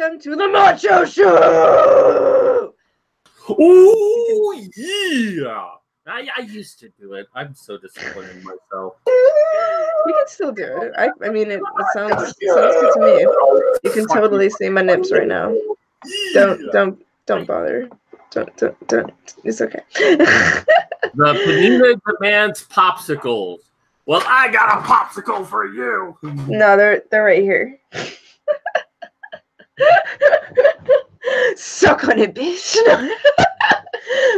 welcome to the Macho Show! Oh, yeah! I used to do it. I'm so disappointed in myself. You can still do it. I mean, it sounds good to me. You can totally see my nips right now. Don't bother. Don't. It's okay. The Panina demands popsicles. Well, I got a popsicle for you. No, they're right here. Suck on it, bitch.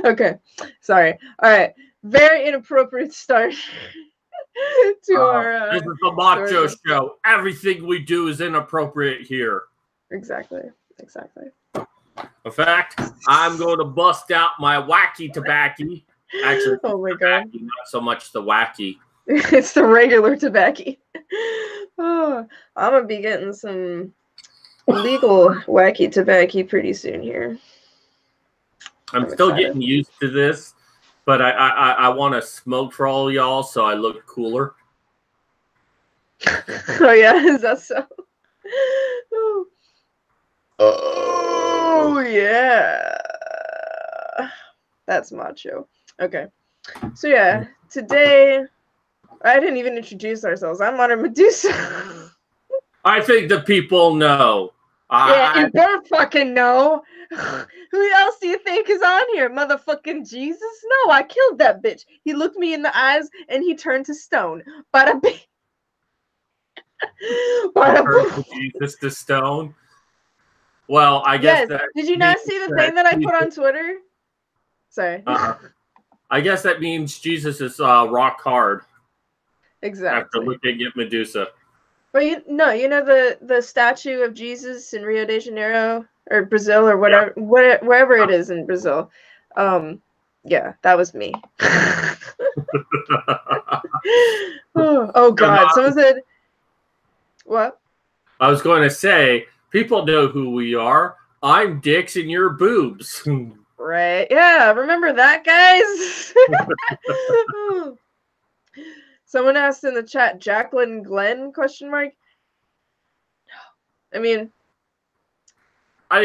Okay, sorry. All right, very inappropriate start to our. This is the Macho Show. Everything we do is inappropriate here. Exactly. In fact, I'm going to bust out my wacky tobacco. Actually, oh my god, not so much the wacky. It's the regular tobacco. Oh, I'm gonna be getting some legal wacky tobacco pretty soon here. I'm still getting used to this, but I want to smoke for all y'all so I look cooler. Oh yeah, is that so? Oh yeah, that's macho. Okay, so yeah, today I didn't even introduce ourselves. I'm on Medusa. I think the people know. Yeah, you better fucking know. Who else do you think is on here? Motherfucking Jesus? No, I killed that bitch. He looked me in the eyes and he turned to stone. Bada bing. Bada boom. Jesus to stone. Well, I guess that. Did you not see the thing that I put on Twitter? Sorry. I guess that means Jesus is rock hard. Exactly. After looking at Medusa. Well, you know the statue of Jesus in Rio de Janeiro or Brazil or whatever, wherever it is in Brazil. Yeah, that was me. oh God! Someone said, "What?" I was going to say, people know who we are. I'm dicks and you're boobs. Right? Yeah. Remember that, guys? Someone asked in the chat, Jacqueline Glenn, question mark? I mean,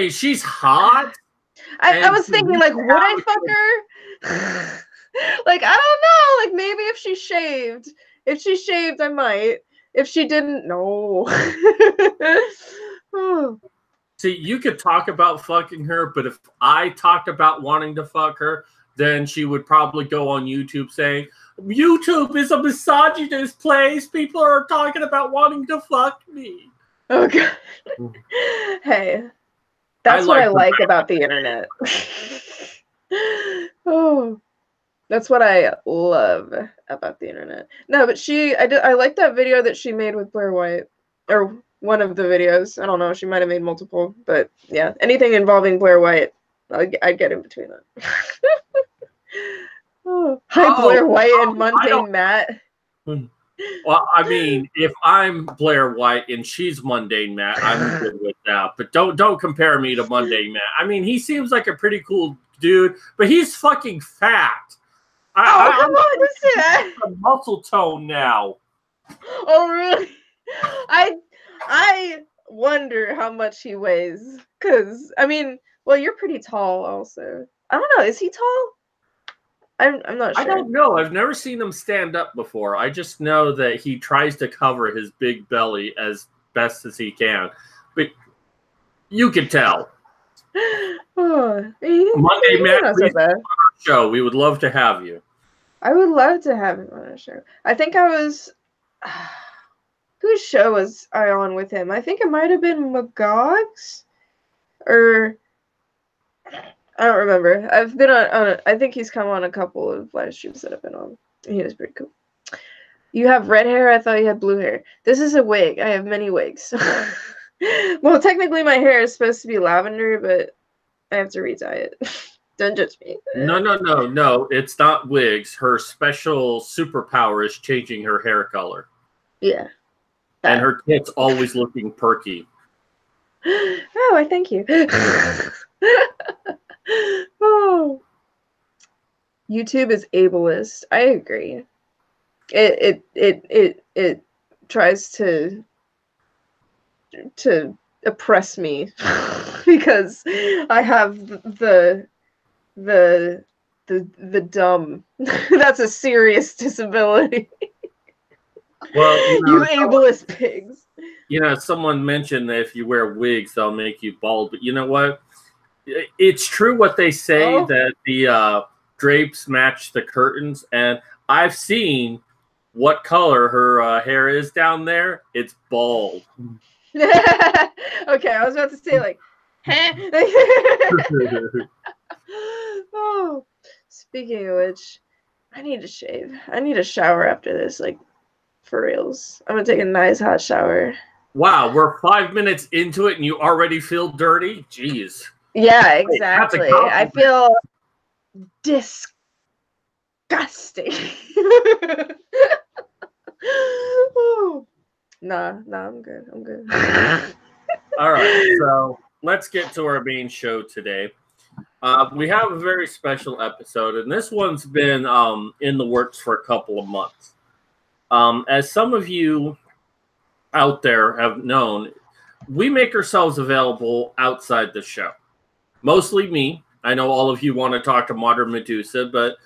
she's hot. I was thinking, like, would I fuck her? Like, I don't know. Like, maybe if she shaved. If she shaved, I might. If she didn't, no. See, you could talk about fucking her, but if I talked about wanting to fuck her, then she would probably go on YouTube saying, YouTube is a misogynist place. People are talking about wanting to fuck me. Oh, God. Hey, that's what I like about the internet. Oh, that's what I love about the internet. No, but I like that video that she made with Blair White, or one of the videos. I don't know. She might have made multiple, but yeah, anything involving Blair White, I'd get in between that. Hi, Blair White and Mundane Matt. Well, I mean, if I'm Blair White and she's Mundane Matt, I'm good with that. But don't compare me to Mundane Matt. I mean, he seems like a pretty cool dude, but he's fucking fat. Come on, who said that? A muscle tone now. Oh, really? I wonder how much he weighs. Because, I mean, well, you're pretty tall also. I don't know. Is he tall? I'm not sure. I don't know. I've never seen him stand up before. I just know that he tries to cover his big belly as best as he can. But you can tell. Monday, Matt, please come on our show. We would love to have you. I would love to have him on our show. I think I was... whose show was I on with him? I think it might have been Magog's? Or... I don't remember. I've been on I think he's come on a couple of live streams that I've been on. He was pretty cool. You have red hair? I thought you had blue hair. This is a wig. I have many wigs. Well, technically my hair is supposed to be lavender, but I have to re-dye it. Don't judge me. No. It's not wigs. Her special superpower is changing her hair color. Yeah. And her tits always looking perky. Oh, I thank you. Oh. YouTube is ableist. I agree. It tries to oppress me because I have the dumb. That's a serious disability. Well, you ableist pigs. Someone mentioned that if you wear wigs, they'll make you bald. But you know what? It's true what they say that the drapes match the curtains, and I've seen what color her hair is down there. It's bald. Okay, I was about to say like, oh, speaking of which, I need to shave. I need a shower after this, like, for reals. I'm gonna take a nice hot shower. Wow, we're 5 minutes into it and you already feel dirty? Jeez. Yeah, exactly. I feel disgusting. Nah, I'm good. I'm good. All right, so let's get to our main show today. We have a very special episode, and this one's been in the works for a couple of months. As some of you out there have known, we make ourselves available outside the show. Mostly me. I know all of you want to talk to Modern Medusa, but,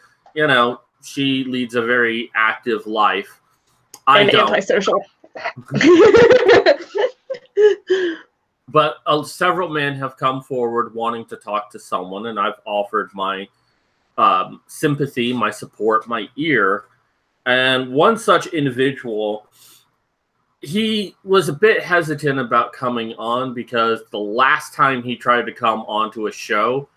she leads a very active life. I don't. Antisocial. But several men have come forward wanting to talk to someone, and I've offered my sympathy, my support, my ear. And one such individual, he was a bit hesitant about coming on because the last time he tried to come onto a show,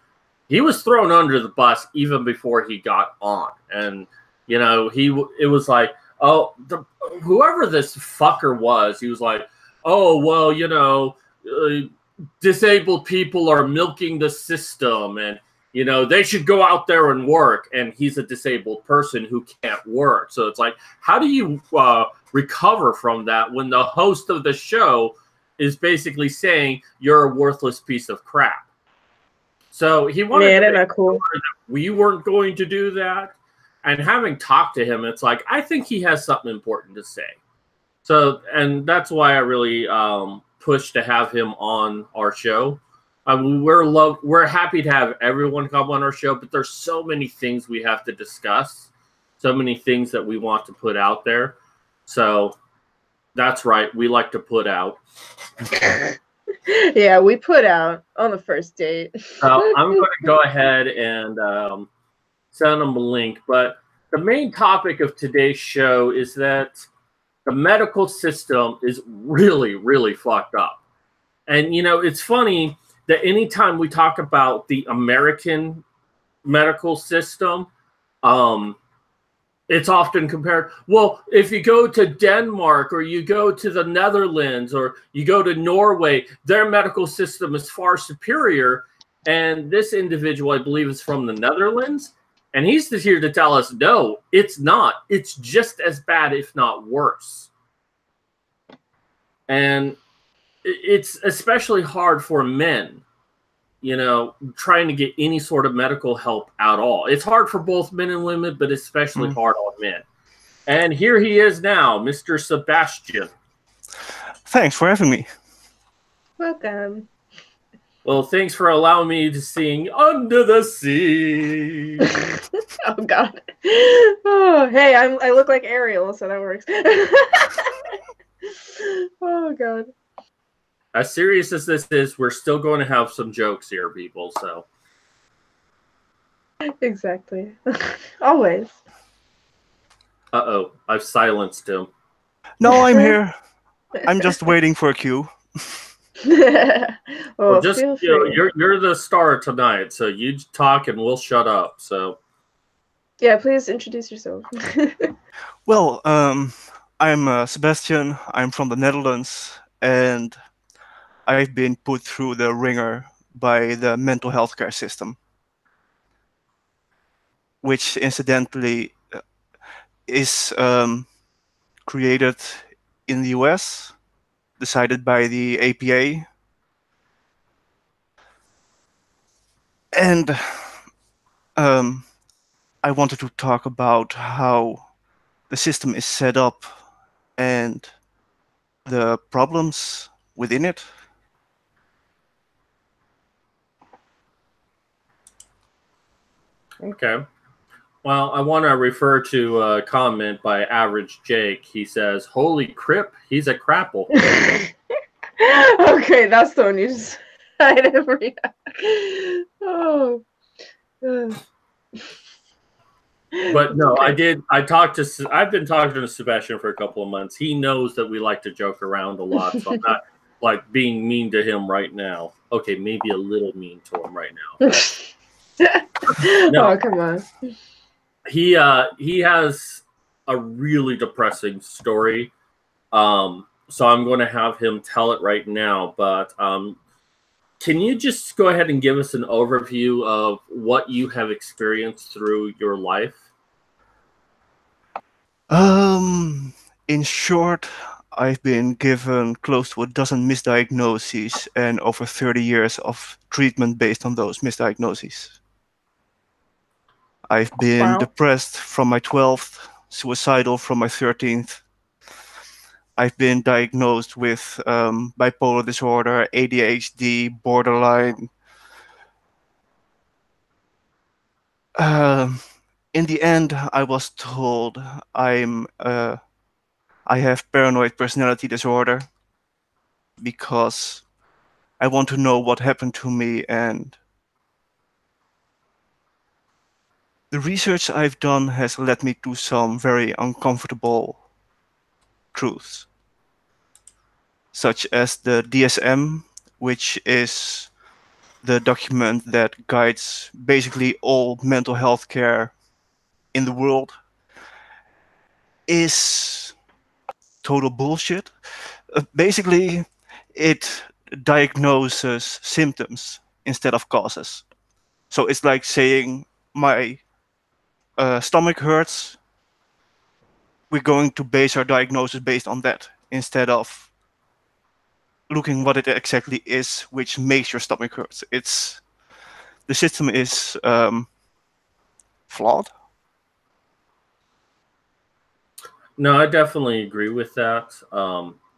he was thrown under the bus even before he got on. And, it was like, whoever this fucker was, he was like, oh, well, disabled people are milking the system and, they should go out there and work. And he's a disabled person who can't work. So it's like, how do you recover from that when the host of the show is basically saying you're a worthless piece of crap? So he wanted to make sure that we weren't going to do that. And having talked to him, it's like, I think he has something important to say. So, and that's why I really pushed to have him on our show. We're happy to have everyone come on our show, but there's so many things we have to discuss, so many things that we want to put out there. So that's right, we like to put out. Yeah, we put out on the first date. I'm going to go ahead and send them a link. But the main topic of today's show is that the medical system is really, really fucked up. And, it's funny that anytime we talk about the American medical system, it's often compared, well, if you go to Denmark or you go to the Netherlands or you go to Norway, their medical system is far superior. And this individual, I believe, is from the Netherlands. And he's just here to tell us, no, it's not. It's just as bad, if not worse. And it's especially hard for men, trying to get any sort of medical help at all. It's hard for both men and women, but especially hard on men. And here he is now, Mr. Sebastian. Thanks for having me. Welcome. Well, thanks for allowing me to sing Under the Sea. Oh, God. Oh, hey, I look like Ariel, so that works. Oh, God. As serious as this is, we're still going to have some jokes here, people, so. Exactly. Always. Uh-oh, I've silenced him. No, I'm here. I'm just waiting for a cue. Well, just you're the star tonight, so you talk and we'll shut up. So, yeah, please introduce yourself. Well, I'm Sebastian. I'm from the Netherlands, and I've been put through the ringer by the mental health care system, which incidentally is created in the US, decided by the APA. And I wanted to talk about how the system is set up and the problems within it. Okay. Well, I want to refer to a comment by Average Jake. He says, "Holy crap, he's a crapple." Okay, that's the one you just. I didn't react. Oh. But no, Okay. I did. I've been talking to Sebastian for a couple of months. He knows that we like to joke around a lot, so I'm not like being mean to him right now. Okay, maybe a little mean to him right now. No, Oh, come on. he has a really depressing story. So I'm going to have him tell it right now. But can you just go ahead and give us an overview of what you have experienced through your life? In short, I've been given close to a dozen misdiagnoses and over 30 years of treatment based on those misdiagnoses. I've been Wow. depressed from my 12th, suicidal from my 13th. I've been diagnosed with bipolar disorder, ADHD, borderline. In the end, I was told I have paranoid personality disorder because I want to know what happened to me, and the research I've done has led me to some very uncomfortable truths, such as the DSM, which is the document that guides basically all mental health care in the world, is total bullshit. Basically, it diagnoses symptoms instead of causes. So it's like saying my stomach hurts. We're going to base our diagnosis based on that instead of looking what it exactly is which makes your stomach hurt. The system is flawed. No, I definitely agree with that.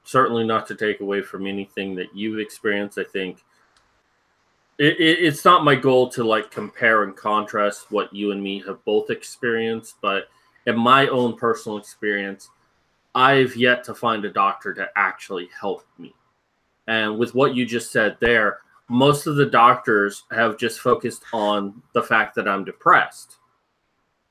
Certainly not to take away from anything that you've experienced. I think it's not my goal to like compare and contrast what you and me have both experienced, but in my own personal experience, I've yet to find a doctor to actually help me. And with what you just said there, most of the doctors have just focused on the fact that I'm depressed.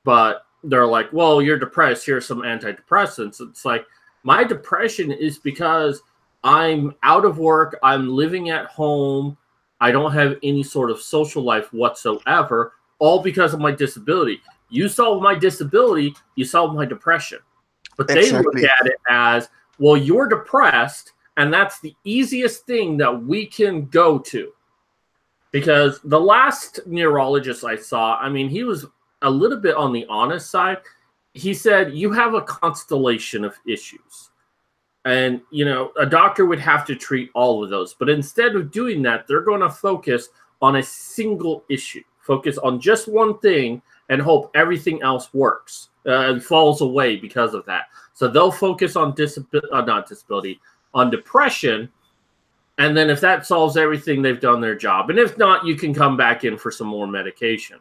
But they're like, well, you're depressed. Here's some antidepressants. It's like, my depression is because I'm out of work. I'm living at home. I don't have any sort of social life whatsoever, all because of my disability. You solve my disability, you solve my depression. But they look Exactly. at it as, well, you're depressed, and that's the easiest thing that we can go to. Because the last neurologist I saw, I mean, he was a little bit on the honest side. He said, you have a constellation of issues. And, you know, a doctor would have to treat all of those. But instead of doing that, they're going to focus on a single issue, focus on just one thing, and hope everything else works and falls away because of that. So they'll focus on on depression. And then if that solves everything, they've done their job. And if not, you can come back in for some more medication.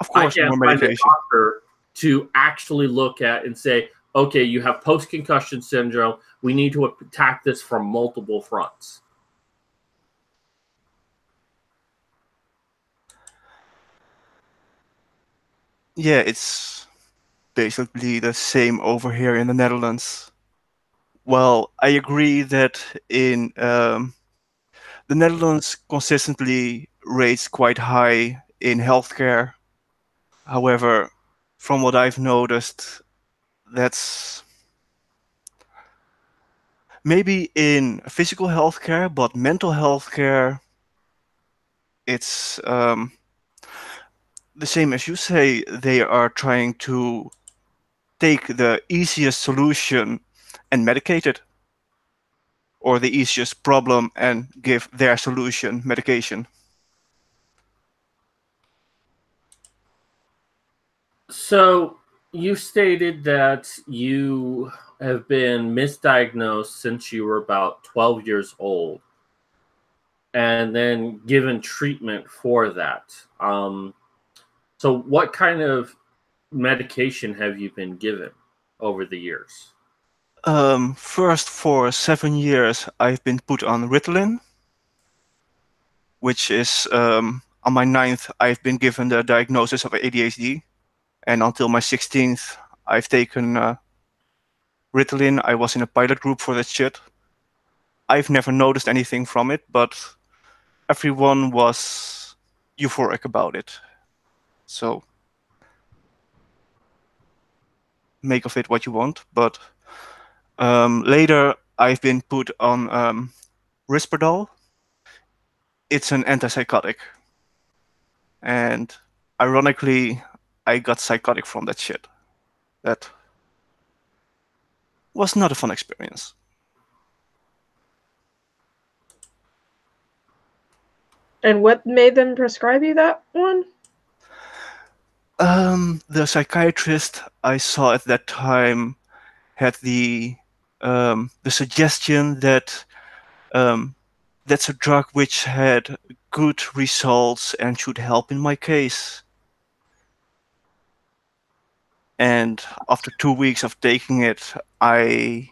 Of I course, can't more find a medication. doctor to actually look at and say, okay, you have post-concussion syndrome. We need to attack this from multiple fronts. Yeah, it's basically the same over here in the Netherlands. Well, I agree that in the Netherlands consistently rates quite high in healthcare. However, from what I've noticed, that's maybe in physical healthcare, but mental healthcare, it's the same as you say. They are trying to take the easiest solution and medicate it, or the easiest problem and give their solution medication. So you stated that you have been misdiagnosed since you were about 12 years old and then given treatment for that. So So what kind of medication have you been given over the years? First, for 7 years, I've been put on Ritalin, which is on my 9th, I've been given the diagnosis of ADHD, and until my 16th, I've taken Ritalin. I was in a pilot group for that shit. I've never noticed anything from it, but everyone was euphoric about it. So make of it what you want. But later, I've been put on Risperdal. It's an antipsychotic. And ironically, I got psychotic from that shit. That was not a fun experience. And what made them prescribe you that one? The psychiatrist I saw at that time had the suggestion that that's a drug which had good results and should help in my case. And after 2 weeks of taking it, the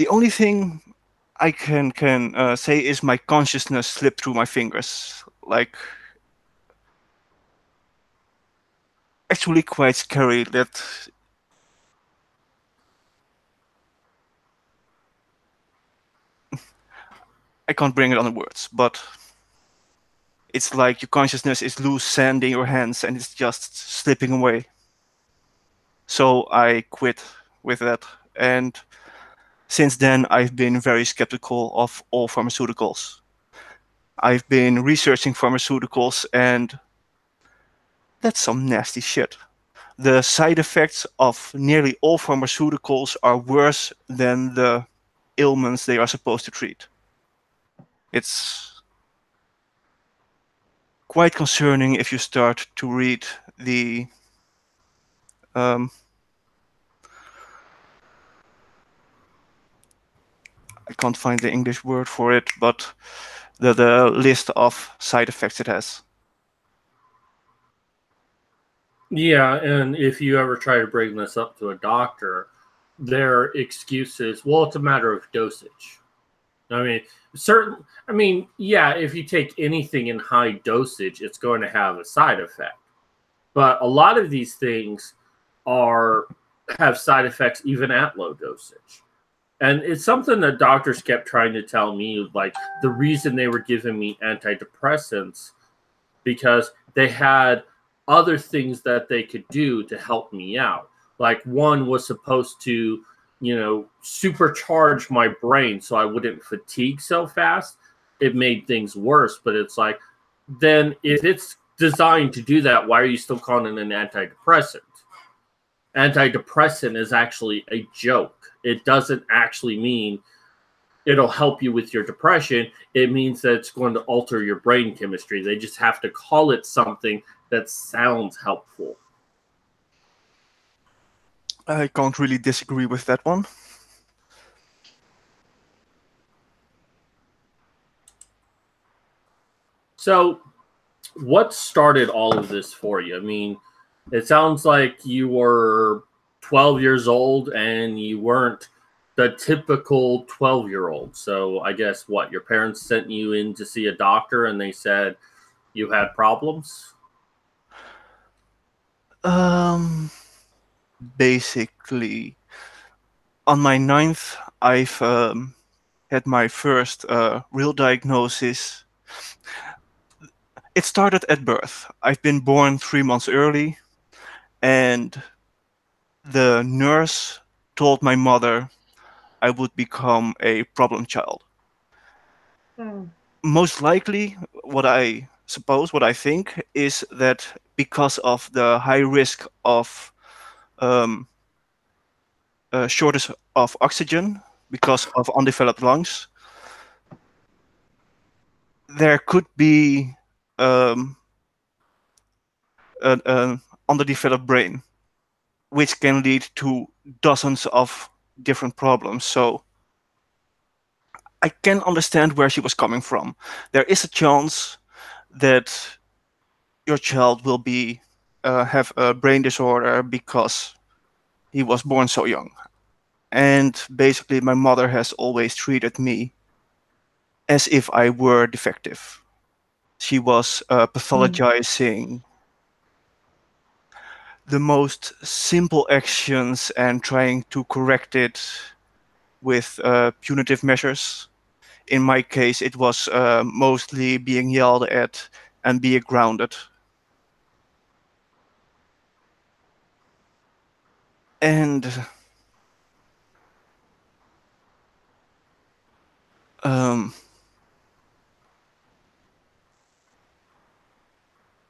only thing I can say is my consciousness slipped through my fingers. Like, actually quite scary that I can't bring it on the words, but it's like your consciousness is loose sand in your hands and it's just slipping away. So I quit with that. And since then, I've been very skeptical of all pharmaceuticals. I've been researching pharmaceuticals, and that's some nasty shit. The side effects of nearly all pharmaceuticals are worse than the ailments they are supposed to treat. It's quite concerning if you start to read the I can't find the English word for it, but the list of side effects it has. Yeah, and if you ever try to bring this up to a doctor, their excuse is, well, it's a matter of dosage. I mean, yeah, if you take anything in high dosage, it's going to have a side effect. But a lot of these things have side effects even at low dosage. And it's something that doctors kept trying to tell me, like the reason they were giving me antidepressants, because they had other things that they could do to help me out. Like one was supposed to, supercharge my brain so I wouldn't fatigue so fast. It made things worse, but it's like, then if it's designed to do that, why are you still calling it an antidepressant? Antidepressant is actually a joke. It doesn't actually mean it'll help you with your depression. It means that it's going to alter your brain chemistry. They just have to call it something that sounds helpful. I can't really disagree with that one. So, what started all of this for you? I mean, it sounds like you were 12 years old and you weren't the typical 12-year-old. So, I guess your parents sent you in to see a doctor and they said you had problems? Basically, on my 9th, I've had my first real diagnosis. It started at birth. I've been born 3 months early, and the nurse told my mother I would become a problem child. Most likely, what I think is that because of the high risk of shortage of oxygen because of undeveloped lungs, there could be an underdeveloped brain, which can lead to dozens of different problems. So I can understand where she was coming from. There is a chance that your child will be have a brain disorder because he was born so young. And basically, my mother has always treated me as if I were defective. She was pathologizing the most simple actions and trying to correct it with punitive measures. In my case, it was mostly being yelled at and being grounded. And um,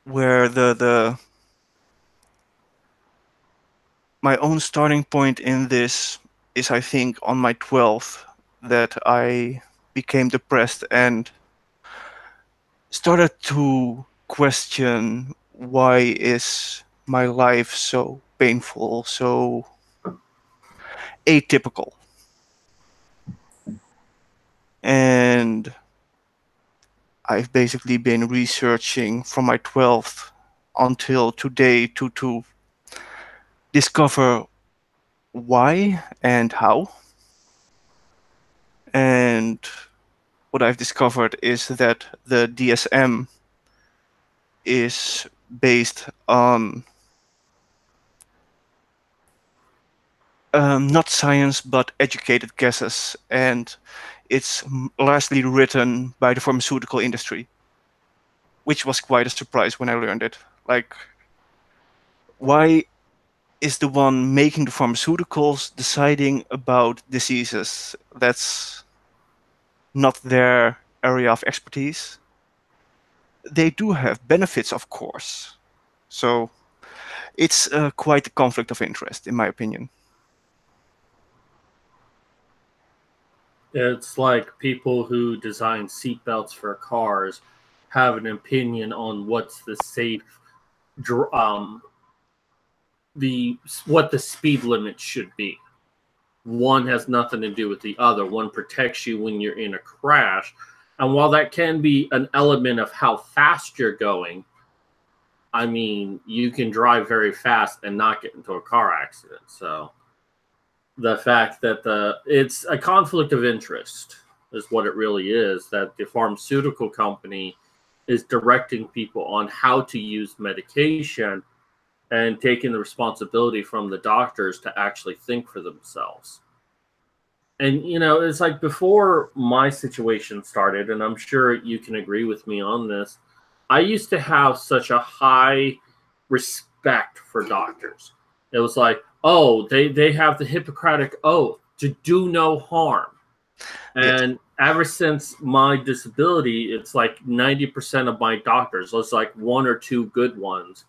where the my own starting point in this is, I think, on my 12th, that I became depressed and started to question, why is my life so painful, so atypical? And I've basically been researching from my 12th until today to discover why and how. And what I've discovered is that the DSM is based on not science but educated guesses, and it's largely written by the pharmaceutical industry, which was quite a surprise when I learned it. Like, why is the one making the pharmaceuticals deciding about diseases? That's not their area of expertise. They do have benefits, of course. So it's quite a conflict of interest, in my opinion. It's like people who design seatbelts for cars have an opinion on what's the safe, what the speed limit should be. One has nothing to do with the other. One protects you when you're in a crash, and while that can be an element of how fast you're going, I mean, you can drive very fast and not get into a car accident. So the fact that it's a conflict of interest is what it really is, that the pharmaceutical company is directing people on how to use medication and taking the responsibility from the doctors to actually think for themselves. And, you know, it's like before my situation started, and I'm sure you can agree with me on this, I used to have such a high respect for doctors. It was like, oh, they have the Hippocratic Oath to do no harm. Yes. And ever since my disability, it's like 90% of my doctors, so it's like one or two good ones,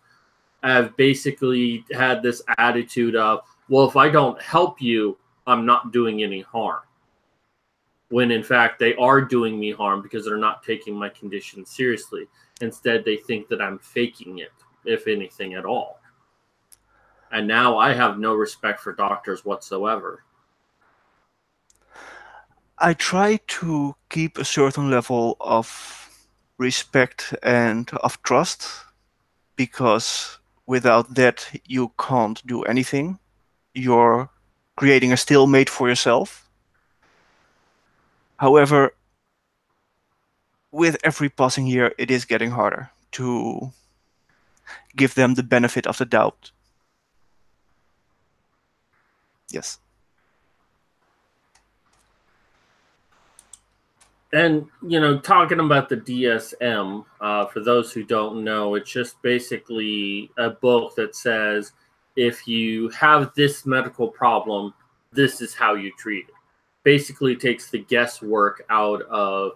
have basically had this attitude of, well, if I don't help you, I'm not doing any harm. When in fact, they are doing me harm because they're not taking my condition seriously. Instead, they think that I'm faking it, if anything at all. And now I have no respect for doctors whatsoever. I try to keep a certain level of respect and of trust, because without that, you can't do anything. You're creating a stalemate for yourself. However, with every passing year, it is getting harder to give them the benefit of the doubt. Yes. And, you know, talking about the DSM, for those who don't know, it's just basically a book that says, if you have this medical problem, this is how you treat it. Basically takes the guesswork out of,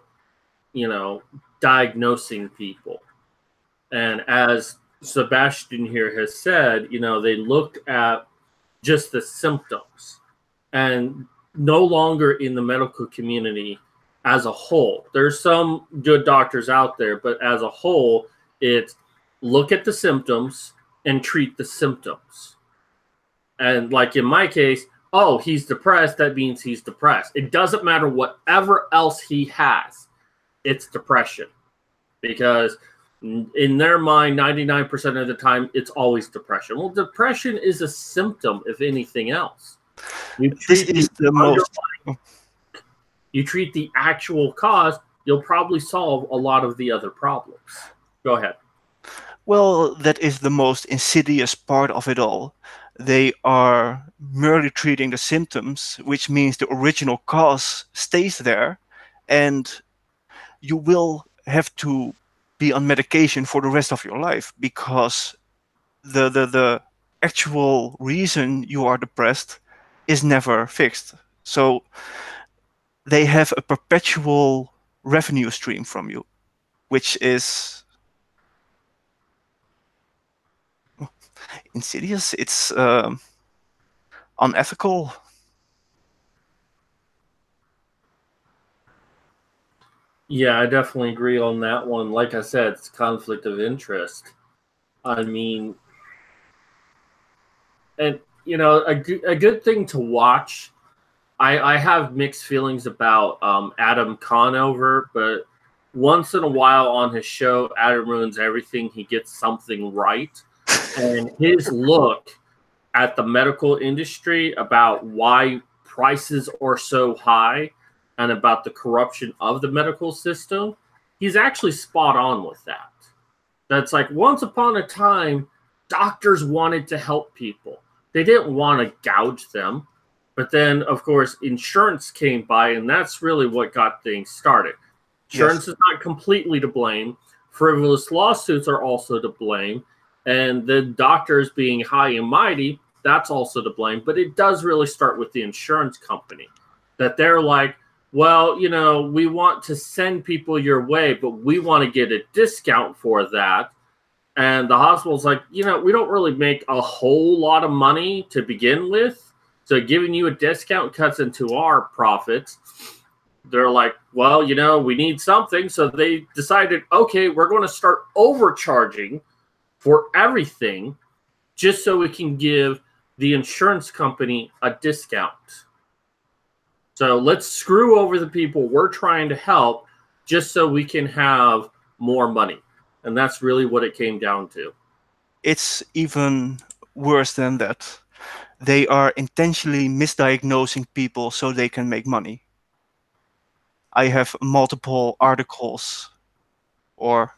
you know, diagnosing people. And as Sebastian here has said, you know, they looked at just the symptoms, and no longer in the medical community as a whole. There's some good doctors out there, but as a whole, it's look at the symptoms and treat the symptoms. And like in my case, oh, he's depressed, that means he's depressed. It doesn't matter whatever else he has, it's depression. Because In their mind, 99% of the time, it's always depression. Well, depression is a symptom, if anything else. This is the most. You treat the actual cause, you'll probably solve a lot of the other problems. Go ahead. Well, that is the most insidious part of it all. They are merely treating the symptoms, which means the original cause stays there, and you will have to be on medication for the rest of your life because the actual reason you are depressed is never fixed. So they have a perpetual revenue stream from you, which is insidious. It's unethical. Yeah, I definitely agree on that one. Like I said, it's conflict of interest. I mean, and you know, a good thing to watch. I have mixed feelings about Adam Conover, but once in a while on his show, Adam ruins everything. He gets something right, and his look at the medical industry about why prices are so high and about the corruption of the medical system, he's actually spot on with that. That's like once upon a time, doctors wanted to help people. They didn't want to gouge them. But then, of course, insurance came by, and that's really what got things started. Insurance is not completely to blame. Frivolous lawsuits are also to blame. And the doctors being high and mighty, that's also to blame. But it does really start with the insurance company. That they're like, well, you know, we want to send people your way, but we want to get a discount for that. And the hospital's like, you know, we don't really make a whole lot of money to begin with. So giving you a discount cuts into our profits. They're like, well, you know, we need something. So they decided, okay, we're going to start overcharging for everything just so we can give the insurance company a discount. So let's screw over the people we're trying to help just so we can have more money. And that's really what it came down to. It's even worse than that. They are intentionally misdiagnosing people so they can make money. I have multiple articles or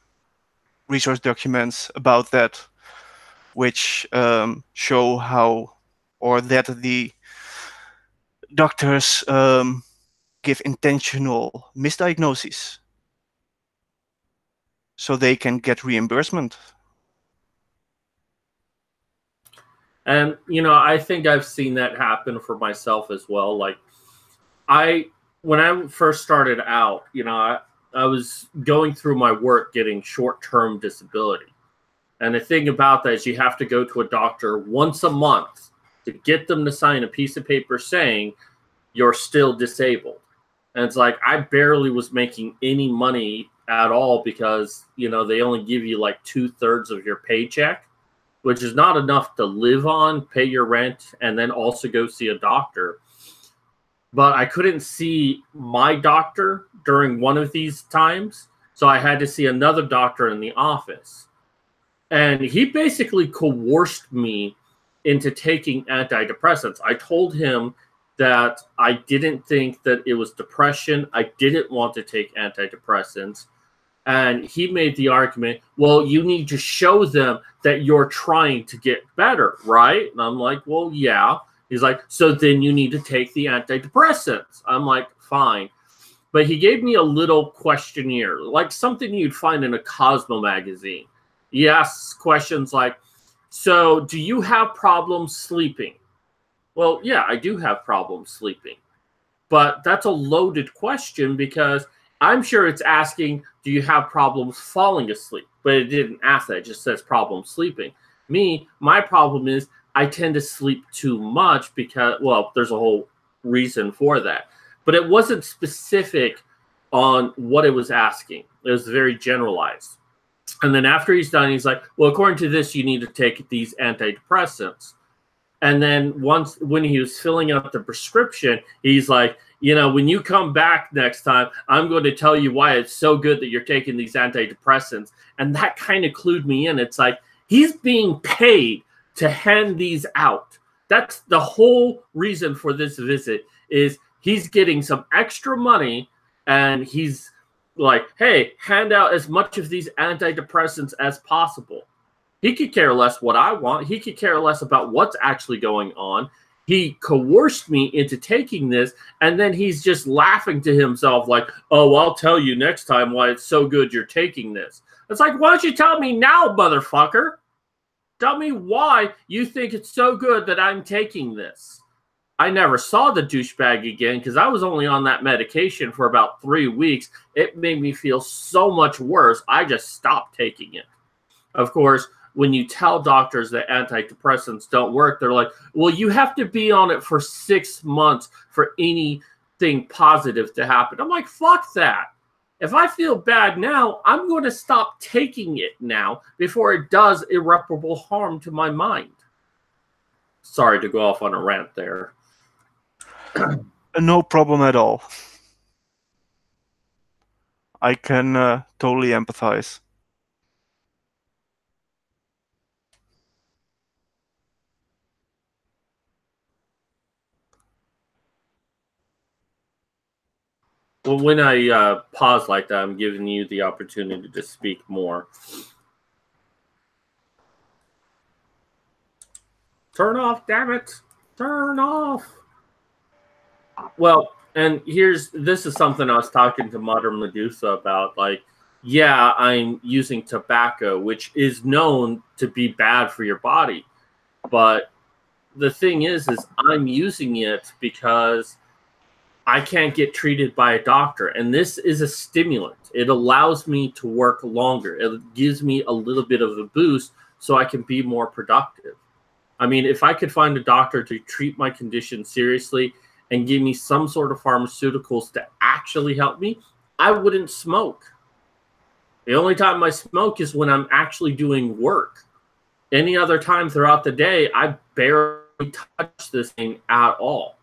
resource documents about that, which show how, or that the doctors give intentional misdiagnoses so they can get reimbursement. And, you know, I think I've seen that happen for myself as well. Like, when I first started out, you know, I was going through my work getting short-term disability. And the thing about that is you have to go to a doctor once a month to get them to sign a piece of paper saying you're still disabled. And it's like, I barely was making any money at all because, you know, they only give you like 2/3 of your paycheck, which is not enough to live on, pay your rent, and then also go see a doctor. But I couldn't see my doctor during one of these times, so I had to see another doctor in the office. And he basically coerced me into taking antidepressants. I told him that I didn't think that it was depression. I didn't want to take antidepressants. And he made the argument, well, you need to show them that you're trying to get better, right? And I'm like, well, yeah. He's like, so then you need to take the antidepressants. I'm like, fine. But he gave me a little questionnaire, like something you'd find in a Cosmo magazine. He asks questions like, so do you have problems sleeping? Well, yeah, I do have problems sleeping. But that's a loaded question because I'm sure it's asking, do you have problems falling asleep? But it didn't ask that. It just says problem sleeping. Me, my problem is I tend to sleep too much because, well, there's a whole reason for that. But it wasn't specific on what it was asking. It was very generalized. And then after he's done, he's like, well, according to this, you need to take these antidepressants. And then when he was filling out the prescription, he's like, when you come back next time, I'm going to tell you why it's so good that you're taking these antidepressants. And that kind of clued me in. It's like he's being paid to hand these out. That's the whole reason for this visit, is he's getting some extra money, and he's like, hey, hand out as much of these antidepressants as possible. He could care less what I want. He could care less about what's actually going on. He coerced me into taking this, and then he's just laughing to himself like, oh, I'll tell you next time why it's so good you're taking this. It's like, why don't you tell me now, motherfucker? Tell me why you think it's so good that I'm taking this. I never saw the douchebag again because I was only on that medication for about 3 weeks. It made me feel so much worse. I just stopped taking it. Of course, when you tell doctors that antidepressants don't work, they're like, well, you have to be on it for 6 months for anything positive to happen. I'm like, fuck that. If I feel bad now, I'm going to stop taking it now before it does irreparable harm to my mind. Sorry to go off on a rant there. No problem at all. I can totally empathize. Well, when I pause like that, I'm giving you the opportunity to speak more. Turn off, damn it. Turn off. Well, and this is something I was talking to Modern Medusa about. Like, yeah, I'm using tobacco, which is known to be bad for your body. But the thing is I'm using it because I can't get treated by a doctor. And this is a stimulant. It allows me to work longer. It gives me a little bit of a boost so I can be more productive. I mean, if I could find a doctor to treat my condition seriously and give me some sort of pharmaceuticals to actually help me, I wouldn't smoke. The only time I smoke is when I'm actually doing work. Any other time throughout the day, I barely touch this thing at all.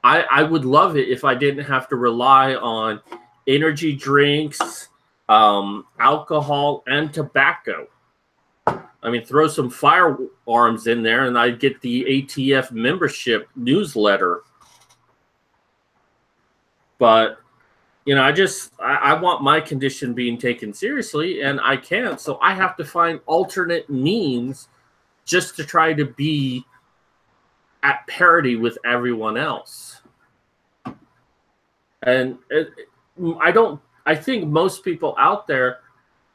I would love it if I didn't have to rely on energy drinks, alcohol, and tobacco. I mean, throw some firearms in there and I'd get the ATF membership newsletter. But, I want my condition being taken seriously, and I can't. So I have to find alternate means just to try to be at parity with everyone else. And I think most people out there,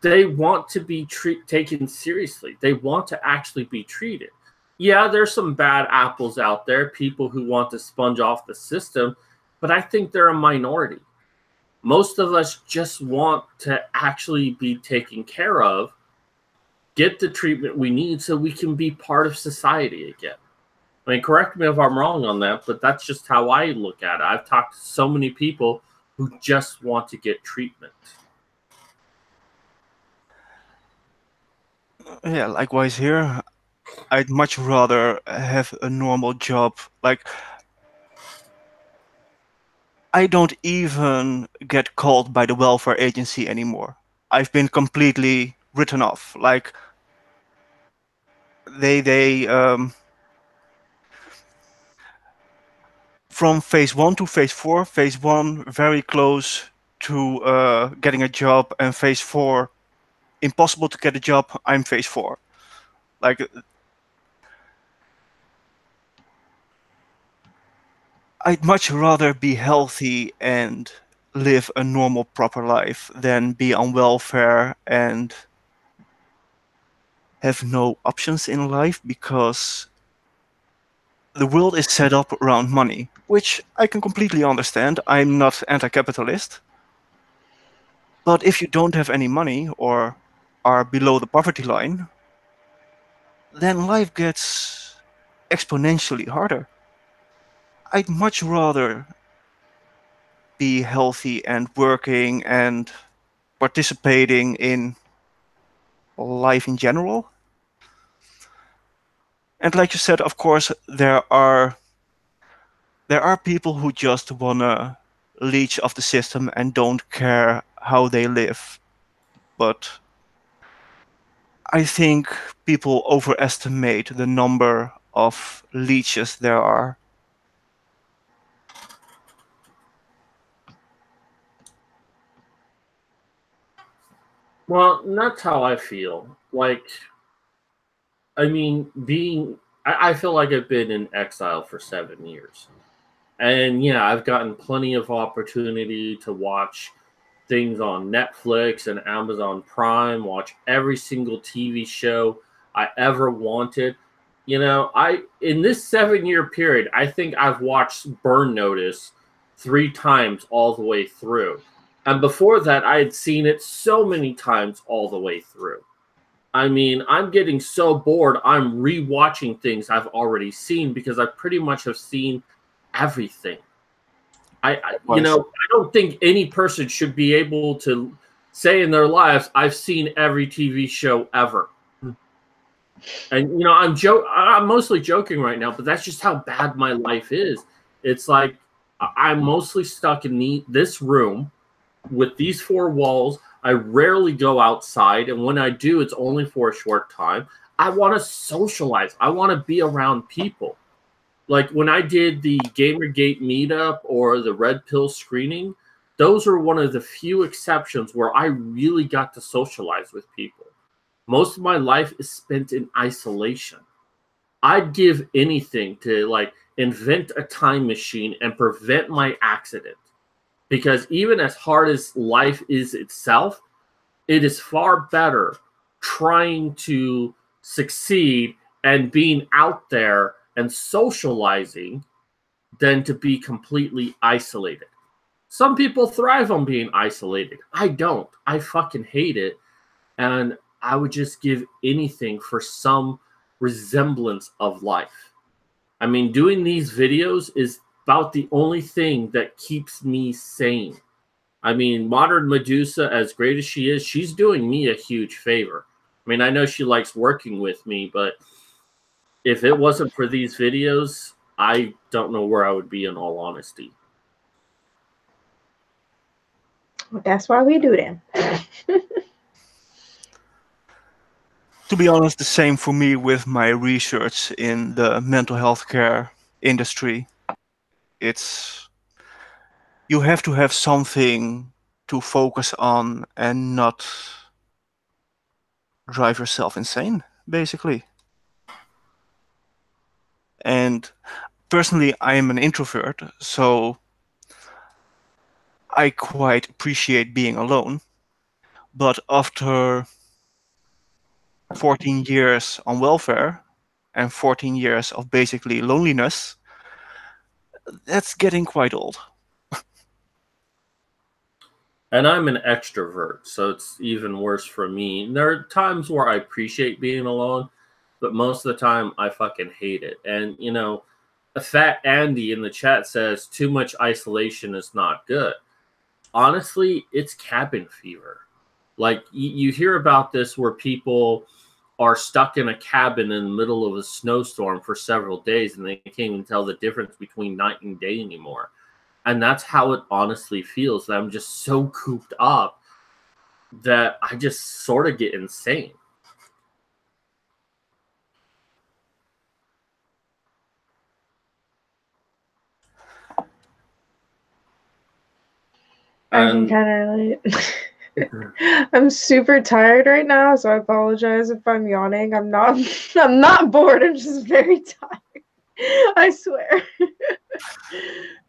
they want to be taken seriously. They want to actually be treated. Yeah, there's some bad apples out there, people who want to sponge off the system, but I think they're a minority. Most of us just want to actually be taken care of, get the treatment we need so we can be part of society again. I mean, correct me if I'm wrong on that, but that's just how I look at it. I've talked to so many people who just want to get treatment. Yeah, likewise here. I'd much rather have a normal job. Like, I don't even get called by the welfare agency anymore. I've been completely written off. Like, they from phase 1 to phase 4, phase 1 very close to getting a job, and phase 4 impossible to get a job. I'm phase 4. Like, I'd much rather be healthy and live a normal, proper life than be on welfare and have no options in life, because the world is set up around money, which I can completely understand. I'm not anti-capitalist. But if you don't have any money or are below the poverty line, then life gets exponentially harder. I'd much rather be healthy and working and participating in life in general. And like you said, of course, there are there are people who just wanna leech off the system and don't care how they live. But I think people overestimate the number of leeches there are. Well, that's how I feel. Like, I mean, I feel like I've been in exile for 7 years. And yeah, I've gotten plenty of opportunity to watch things on Netflix and Amazon Prime, watch every single TV show I ever wanted. You know, in this 7 year period, I think I've watched Burn Notice 3 times all the way through. And before that, I had seen it so many times all the way through. I mean, I'm getting so bored, I'm rewatching things I've already seen because I pretty much have seen everything. I don't think any person should be able to say in their lives, "I've seen every TV show ever." And I'm mostly joking right now, but that's just how bad my life is. It's like I'm mostly stuck in this room with these 4 walls. I rarely go outside, and when I do, it's only for a short time. I want to socialize. I want to be around people. Like when I did the Gamergate meetup or the Red Pill screening, those are one of the few exceptions where I really got to socialize with people. Most of my life is spent in isolation. I'd give anything to like invent a time machine and prevent my accident. Because even as hard as life is itself, it is far better trying to succeed and being out there and socializing than to be completely isolated. Some people thrive on being isolated. I don't. I fucking hate it. And I would just give anything for some resemblance of life. I mean, doing these videos is about the only thing that keeps me sane. I mean, modern Medusa, as great as she is, she's doing me a huge favor. I mean, I know she likes working with me, but if it wasn't for these videos, I don't know where I would be in all honesty. Well, that's why we do them. To be honest, the same for me with my research in the mental health care industry. You have to have something to focus on and not drive yourself insane, basically. And personally, I am an introvert, so I quite appreciate being alone. But after 14 years on welfare and 14 years of basically loneliness, that's getting quite old. And I'm an extrovert, so it's even worse for me. And there are times where I appreciate being alone, but most of the time I fucking hate it. And, a fat Andy in the chat says too much isolation is not good. Honestly, it's cabin fever. Like, you hear about this where people are stuck in a cabin in the middle of a snowstorm for several days and they can't even tell the difference between night and day anymore. And that's how it honestly feels. That I'm just so cooped up that I just sort of get insane. I can kind of relate. I'm super tired right now, so I apologize if I'm yawning. I'm not bored. I'm just very tired. I swear.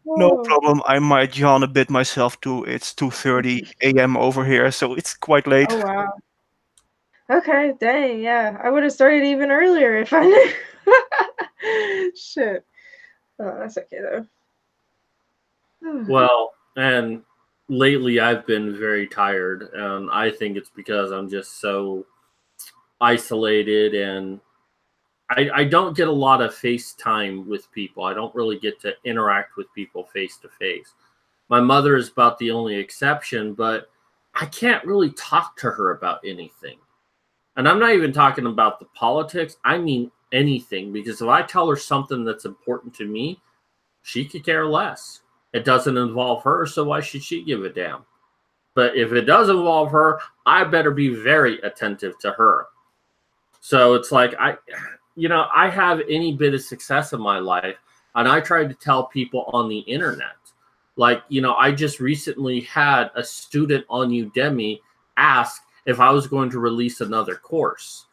No problem. I might yawn a bit myself too. It's 2:30 a.m. over here, so it's quite late. Oh wow. Okay, dang, yeah. I would have started even earlier if I knew. Shit. Oh, that's okay though. Well, and lately I've been very tired, and I think it's because I'm just so isolated, and I don't get a lot of FaceTime with people. I don't really get to interact with people face to face. My mother is about the only exception, but I can't really talk to her about anything. And I'm not even talking about the politics. I mean anything, because if I tell her something that's important to me, She could care less. It doesn't involve her, so why should she give a damn? But if it does involve her, I better be very attentive to her. So it's like, I have any bit of success in my life, and I try to tell people on the internet. Like, I just recently had a student on Udemy ask if I was going to release another course.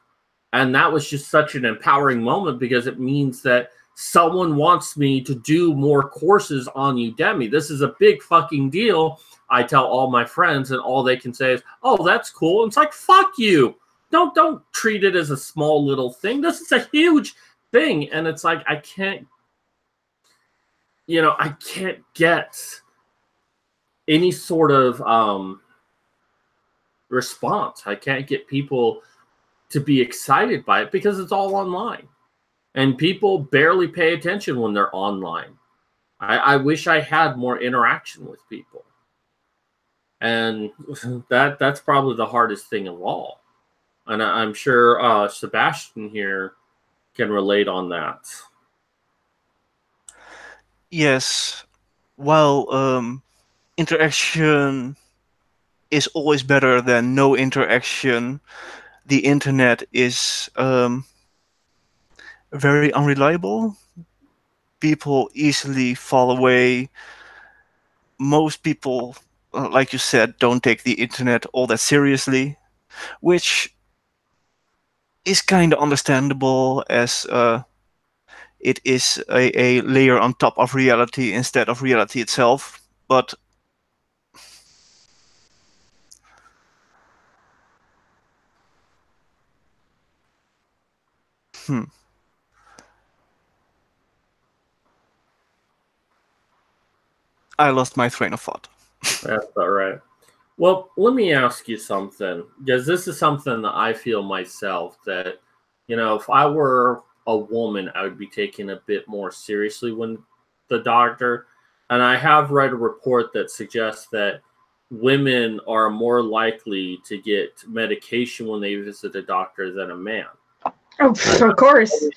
And that was just such an empowering moment, because it means that someone wants me to do more courses on Udemy. This is a big fucking deal. I tell all my friends, and all they can say is, "Oh, that's cool." And it's like, fuck you. Don't treat it as a small little thing. This is a huge thing. And it's like, I can't get any sort of response. I can't get people to be excited by it, because it's all online. And people barely pay attention when they're online. I wish I had more interaction with people. And that's probably the hardest thing of all. And I'm sure Sebastian here can relate on that. Yes. While interaction is always better than no interaction, the internet is very unreliable. People easily fall away. Most people, like you said, don't take the internet all that seriously, which is kind of understandable, as it is a layer on top of reality instead of reality itself. But I lost my train of thought. That's all right. Well, let me ask you something, because this is something that I feel myself, that, if I were a woman, I would be taken a bit more seriously when the doctor. And I have read a report that suggests that women are more likely to get medication when they visit a doctor than a man. Oh, of course.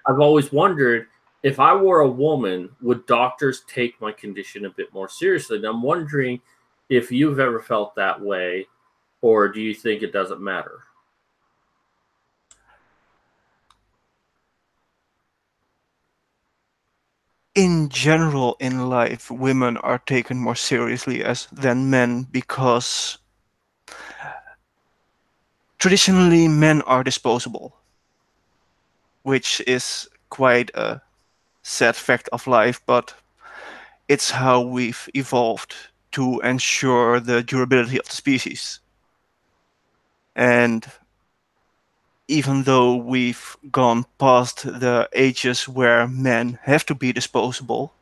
I've always wondered, if I were a woman, would doctors take my condition a bit more seriously? And I'm wondering if you've ever felt that way, or do you think it doesn't matter? In general, in life, women are taken more seriously than men, because traditionally men are disposable, which is quite a sad fact of life, but it's how we've evolved to ensure the durability of the species. And even though we've gone past the ages where men have to be disposable,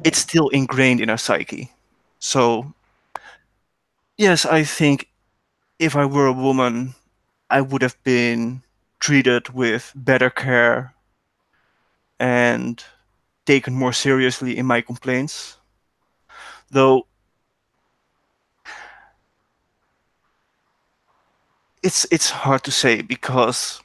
it's still ingrained in our psyche. So, yes, I think if I were a woman, I would have been treated with better care and taken more seriously in my complaints. Though it's hard to say, because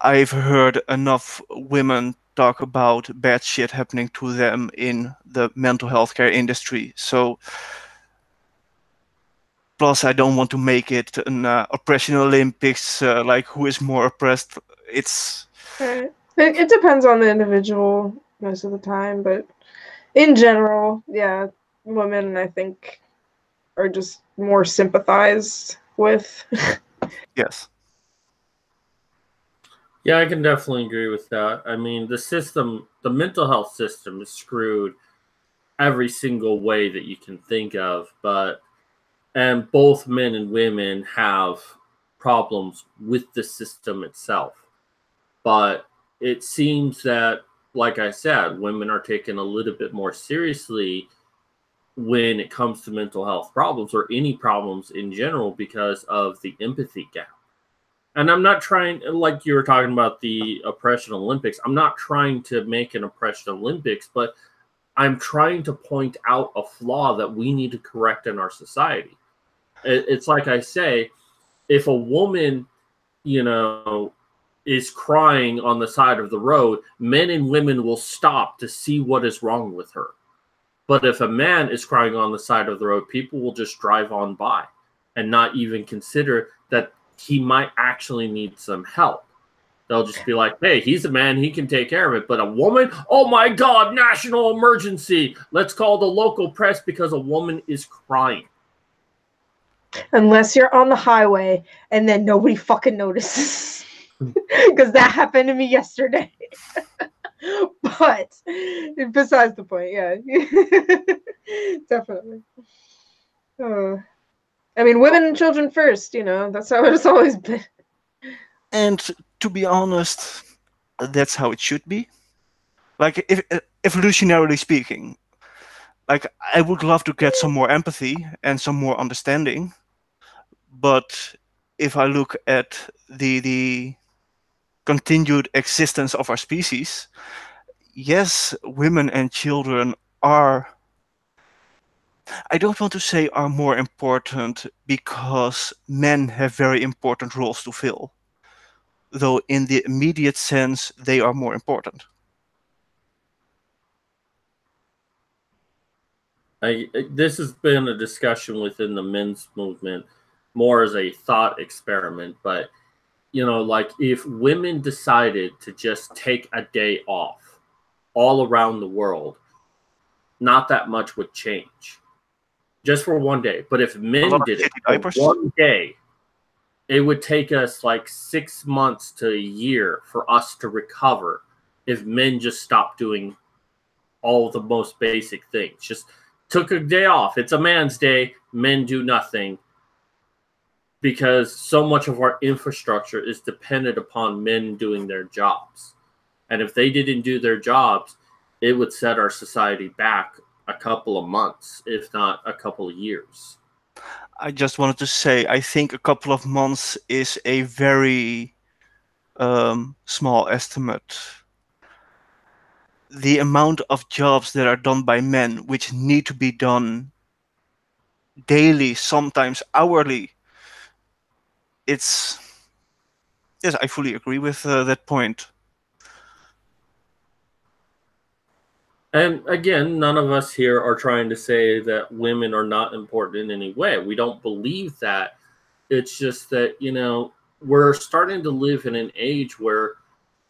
I've heard enough women talk about bad shit happening to them in the mental health care industry. So, plus I don't want to make it an oppression Olympics, like who is more oppressed. It depends on the individual most of the time, but in general, yeah, women, I think, are just more sympathized with. Yes. Yeah, I can definitely agree with that. I mean, the mental health system is screwed every single way that you can think of, and both men and women have problems with the system itself. But it seems that, like I said, women are taken a little bit more seriously when it comes to mental health problems, or any problems in general, because of the empathy gap. And I'm not trying, like you were talking about the oppression Olympics, I'm not trying to make an oppression Olympics, but I'm trying to point out a flaw that we need to correct in our society. It's like I say, if a woman, is crying on the side of the road, men and women will stop to see what is wrong with her. But if a man is crying on the side of the road, people will just drive on by and not even consider that he might actually need some help. They'll just be like, hey, he's a man, he can take care of it. But a woman, oh my God, national emergency. Let's call the local press because a woman is crying. Unless you're on the highway and then nobody fucking notices. Because that happened to me yesterday. But besides the point, yeah. Definitely. I mean, women and children first, you know, that's how it's always been. And to be honest, that's how it should be. Like, if evolutionarily speaking, like, I would love to get some more empathy and some more understanding. But if I look at the continued existence of our species, yes, women and children are, I don't want to say are more important, because men have very important roles to fill. Though in the immediate sense, they are more important. This has been a discussion within the men's movement, more as a thought experiment. But, you know, like, if women decided to just take a day off all around the world, not that much would change. Just for one day. But if men did it for one day, it would take us like 6 months to a year for us to recover if men just stopped doing all the most basic things. Just took a day off. It's a man's day. Men do nothing. Because so much of our infrastructure is dependent upon men doing their jobs. And if they didn't do their jobs, it would set our society back a couple of months, if not a couple of years. I just wanted to say, I think a couple of months is a very small estimate. The amount of jobs that are done by men, which need to be done daily, sometimes hourly, it's... Yes, I fully agree with that point. And again, none of us here are trying to say that women are not important in any way. We don't believe that. It's just that, you know, we're starting to live in an age where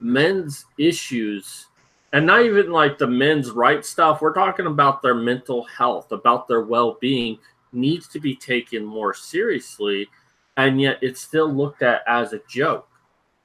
men's issues, and not even like the men's rights stuff, we're talking about their mental health, about their well-being, needs to be taken more seriously, and yet it's still looked at as a joke.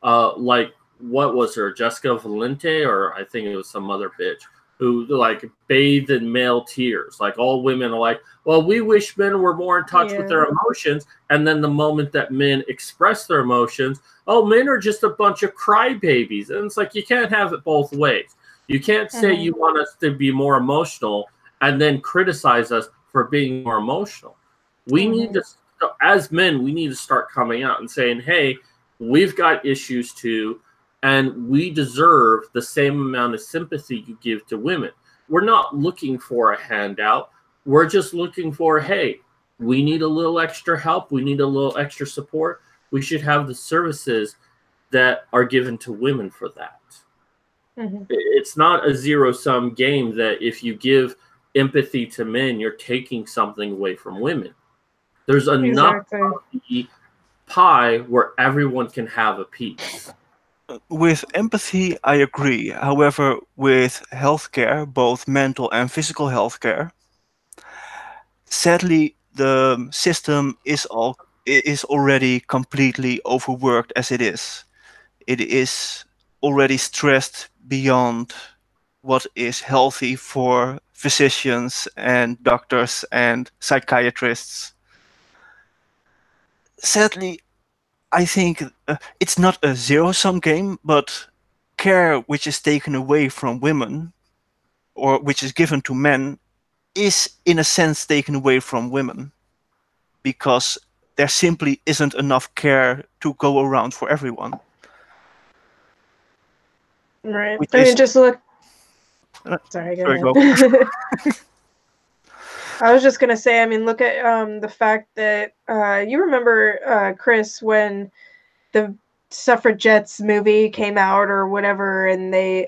Like, what was her, Jessica Valente, or I think it was some other bitch, who like bathed in male tears. Like, all women are like, well, we wish men were more in touch with their emotions. And then the moment that men express their emotions, oh, men are just a bunch of crybabies. And it's like, you can't have it both ways. You can't say you want us to be more emotional and then criticize us for being more emotional. We need to, as men, we need to start coming out and saying, hey, we've got issues too. And we deserve the same amount of sympathy you give to women. We're not looking for a handout. We're just looking for, hey, we need a little extra help. We need a little extra support. We should have the services that are given to women for that. It's not a zero-sum game that if you give empathy to men, you're taking something away from women. There's enough of the pie where everyone can have a piece. With empathy, I agree. However, with healthcare, both mental and physical healthcare, sadly, the system is already completely overworked as it is. It is already stressed beyond what is healthy for physicians and doctors and psychiatrists. Sadly, I think it's not a zero-sum game, but care which is taken away from women, or which is given to men, is in a sense taken away from women, because there simply isn't enough care to go around for everyone. Right. I mean, just look. Sorry, go ahead. I was just gonna say, I mean, look at the fact that you remember, Chris, when the suffragettes movie came out or whatever, and they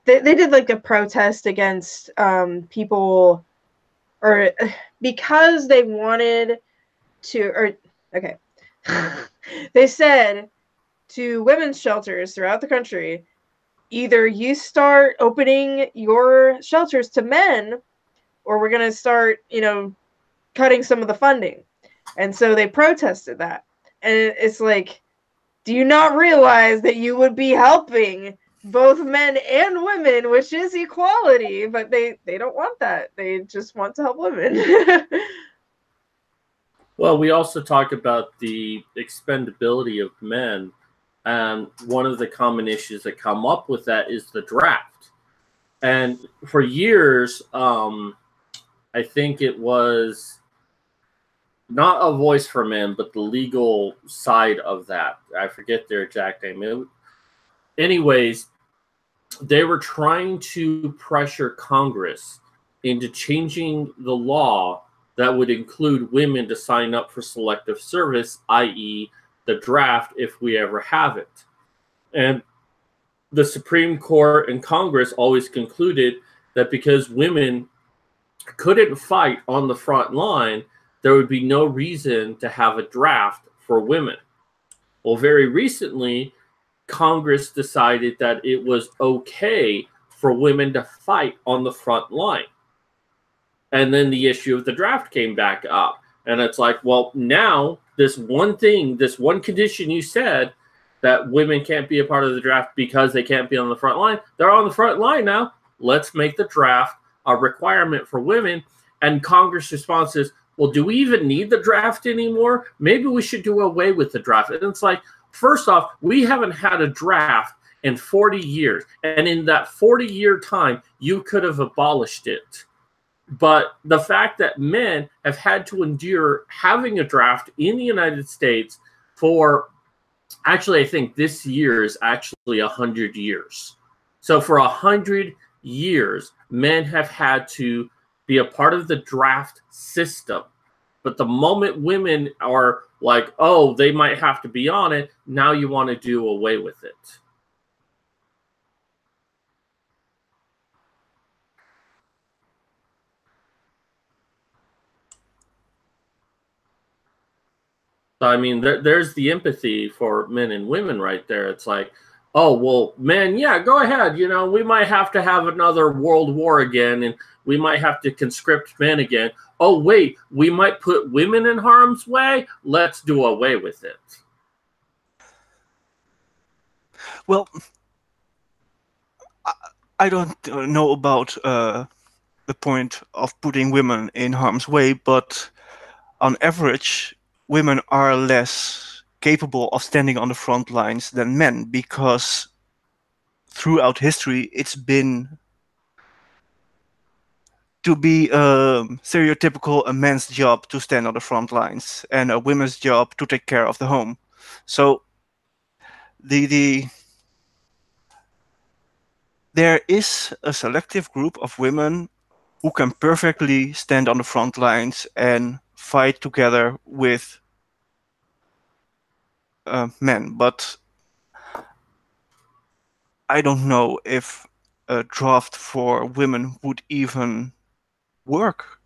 did like a protest against people, or because they wanted to, or okay, they said to women's shelters throughout the country, either you start opening your shelters to men, or we're going to start, cutting some of the funding. And so they protested that. And it's like, do you not realize that you would be helping both men and women, which is equality, but they don't want that. They just want to help women. Well, we also talk about the expendability of men. And one of the common issues that come up with that is the draft. And for years, I think it was not a voice for men, but the legal side of that. I forget their exact name. Anyways, they were trying to pressure Congress into changing the law that would include women to sign up for selective service, i.e., the draft, if we ever have it. And the Supreme Court and Congress always concluded that because women couldn't fight on the front line, there would be no reason to have a draft for women. Well, very recently, Congress decided that it was okay for women to fight on the front line. And then the issue of the draft came back up. And it's like, well, now this one thing, this one condition you said that women can't be a part of the draft because they can't be on the front line. They're on the front line now. Let's make the draft a requirement for women. And Congress' response is, well, do we even need the draft anymore? Maybe we should do away with the draft. And it's like, first off, we haven't had a draft in 40 years. And in that 40-year time, you could have abolished it. But the fact that men have had to endure having a draft in the United States for, actually, I think this year is actually 100 years. So for 100 years, men have had to be a part of the draft system. But the moment women are like, oh, they might have to be on it, now you want to do away with it. So, I mean, there's the empathy for men and women right there. It's like, oh, well, men, yeah, go ahead. You know, we might have to have another world war again, and we might have to conscript men again. Oh, wait, we might put women in harm's way. Let's do away with it. Well, I don't know about the point of putting women in harm's way, but on average, women are less capable of standing on the front lines than men, because throughout history it's been to be stereotypical a man's job to stand on the front lines and a woman's job to take care of the home. So there is a selective group of women who can perfectly stand on the front lines and fight together with men, but I don't know if a draft for women would even work.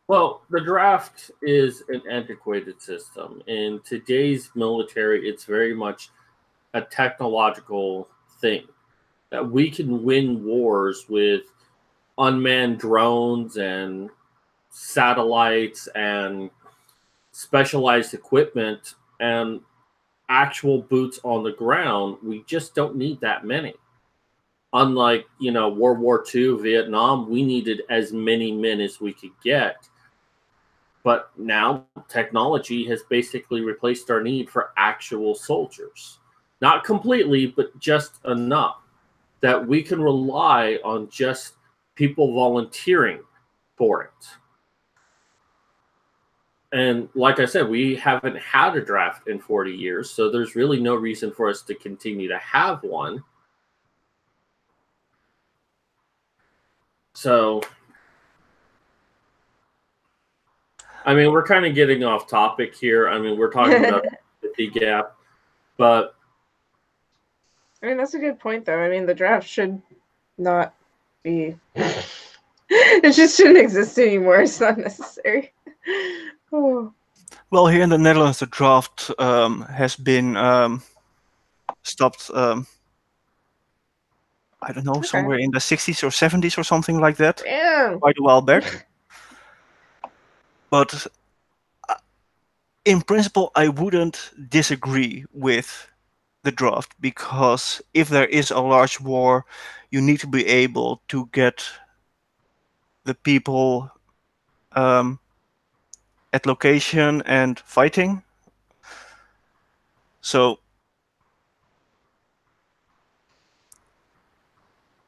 Well, the draft is an antiquated system. In today's military, it's very much a technological thing that we can win wars with unmanned drones and satellites and specialized equipment and actual boots on the ground. We just don't need that many. Unlike, World War II, Vietnam, we needed as many men as we could get. But now technology has basically replaced our need for actual soldiers. Not completely, but just enough that we can rely on just people volunteering for it. And like I said, we haven't had a draft in 40 years, so there's really no reason for us to continue to have one. So I mean, we're kind of getting off topic here. I mean, we're talking about the 50 gap, but I mean, that's a good point, though. I mean, the draft should not be. It just shouldn't exist anymore. It's not necessary. Oh. Well, here in the Netherlands, the draft has been stopped. I don't know, somewhere in the 60s or 70s or something like that. Damn. Quite a while back. But in principle, I wouldn't disagree with the draft, because if there is a large war, you need to be able to get the people at location and fighting. So